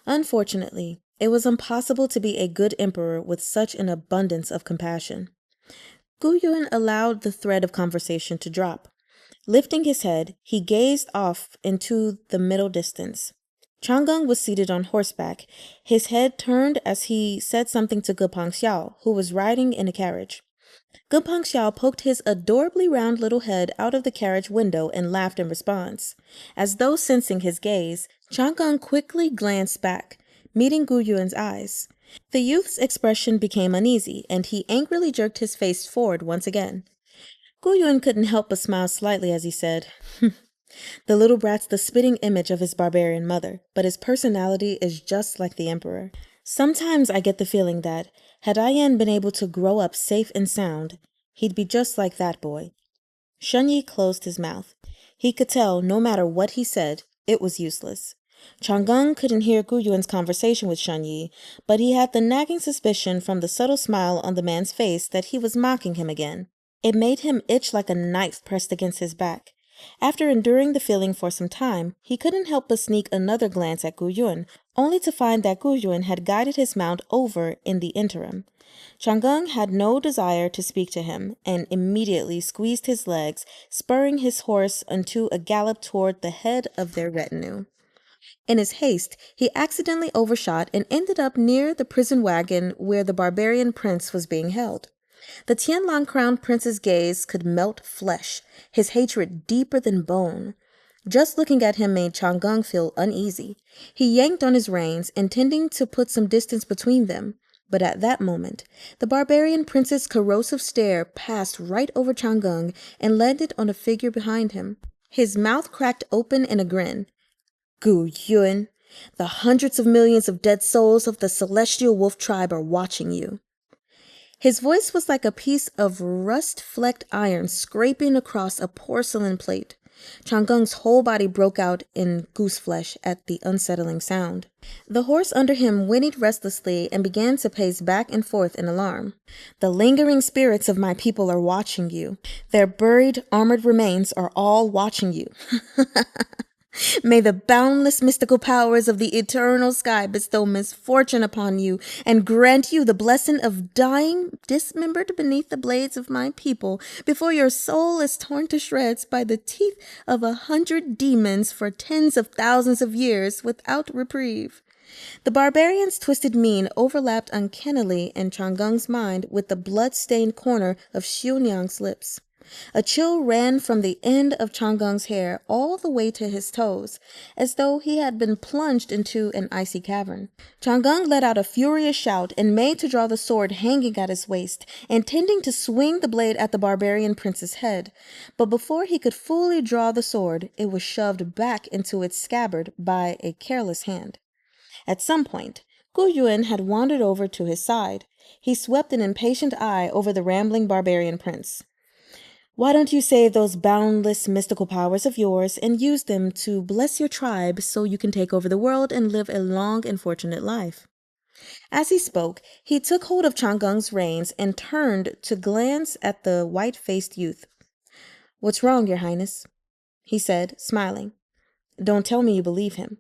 Unfortunately, it was impossible to be a good emperor with such an abundance of compassion. Gu Yuan allowed the thread of conversation to drop. Lifting his head, he gazed off into the middle distance. Chang'e was seated on horseback, his head turned as he said something to Ge Pangxiao, who was riding in a carriage. Ge Pangxiao poked his adorably round little head out of the carriage window and laughed in response. As though sensing his gaze, Chang'e quickly glanced back, meeting Gu Yuan's eyes. The youth's expression became uneasy, and he angrily jerked his face forward once again. Guyun couldn't help but smile slightly as he said, "The little brat's the spitting image of his barbarian mother, but his personality is just like the emperor. Sometimes I get the feeling that, had Ayan been able to grow up safe and sound, he'd be just like that boy." Shunyi closed his mouth. He could tell no matter what he said, it was useless. Chang'e couldn't hear Guyuan's conversation with Shunyi, but he had the nagging suspicion from the subtle smile on the man's face that he was mocking him again. It made him itch like a knife pressed against his back. After enduring the feeling for some time, he couldn't help but sneak another glance at Guyuan, only to find that Guyuan had guided his mount over in the interim. Chang'e had no desire to speak to him, and immediately squeezed his legs, spurring his horse into a gallop toward the head of their retinue. In his haste, he accidentally overshot and ended up near the prison wagon where the barbarian prince was being held. The Tianlang crowned prince's gaze could melt flesh, his hatred deeper than bone. Just looking at him made Chang'e feel uneasy. He yanked on his reins, intending to put some distance between them. But at that moment, the barbarian prince's corrosive stare passed right over Chang'e and landed on a figure behind him. His mouth cracked open in a grin. "Gu Yun, the hundreds of millions of dead souls of the celestial wolf tribe are watching you." His voice was like a piece of rust-flecked iron scraping across a porcelain plate. Chang'e's whole body broke out in gooseflesh at the unsettling sound. The horse under him whinnied restlessly and began to pace back and forth in alarm. "The lingering spirits of my people are watching you. Their buried, armored remains are all watching you. May the boundless mystical powers of the eternal sky bestow misfortune upon you and grant you the blessing of dying dismembered beneath the blades of my people before your soul is torn to shreds by the teeth of 100 demons for tens of thousands of years without reprieve." The barbarian's twisted mien overlapped uncannily in Chang'e's mind with the blood-stained corner of Xiunyang's lips. A chill ran from the end of Chang'e's hair all the way to his toes, as though he had been plunged into an icy cavern. Chang'e let out a furious shout and made to draw the sword hanging at his waist, intending to swing the blade at the barbarian prince's head. But before he could fully draw the sword, it was shoved back into its scabbard by a careless hand. At some point, Guyuan had wandered over to his side. He swept an impatient eye over the rambling barbarian prince. "Why don't you save those boundless mystical powers of yours and use them to bless your tribe so you can take over the world and live a long and fortunate life?" As he spoke, he took hold of Chang'e's reins and turned to glance at the white-faced youth. "What's wrong, Your Highness?" he said, smiling. "Don't tell me you believe him."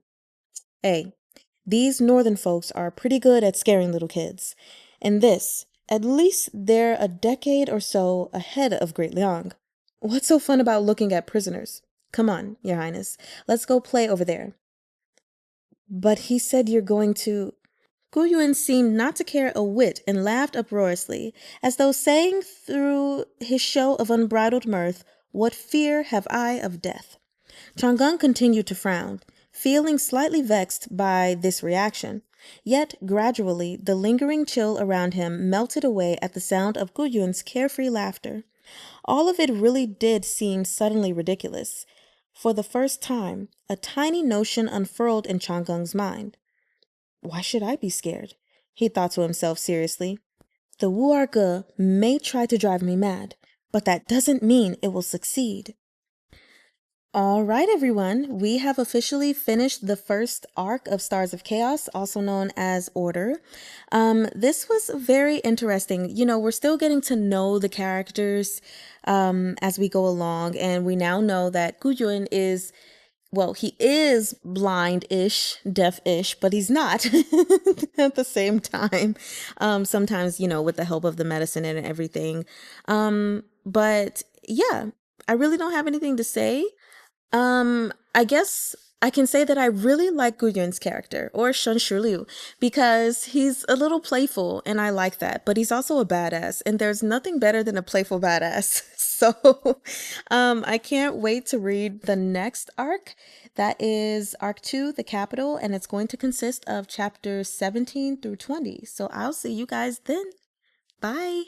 "Hey, these northern folks are pretty good at scaring little kids. And this, at least they're a decade or so ahead of Great Liang. What's so fun about looking at prisoners? Come on, Your Highness, let's go play over there." "But he said you're going to—" Guyuan seemed not to care a whit and laughed uproariously, as though saying through his show of unbridled mirth, "What fear have I of death?" Chang'e continued to frown, feeling slightly vexed by this reaction. Yet, gradually, the lingering chill around him melted away at the sound of Guyuan's carefree laughter. All of it really did seem suddenly ridiculous. For the first time, a tiny notion unfurled in Chang'e's mind. "Why should I be scared?" he thought to himself seriously. "The Wu'er may try to drive me mad, but that doesn't mean it will succeed." All right, everyone, we have officially finished the first arc of Stars of Chaos, also known as Order. This was very interesting. You know, we're still getting to know the characters as we go along, and we now know that Guyun is, well, he is blind-ish, deaf-ish, but he's not at the same time. Sometimes, you know, with the help of the medicine and everything. But yeah, I really don't have anything to say. I guess I can say that I really like Guyun's character, or Shun Shiliu, because he's a little playful and I like that, but he's also a badass, and there's nothing better than a playful badass. So, I can't wait to read the next arc. That is Arc 2, The Capital, and it's going to consist of chapters 17 through 20. So I'll see you guys then. Bye.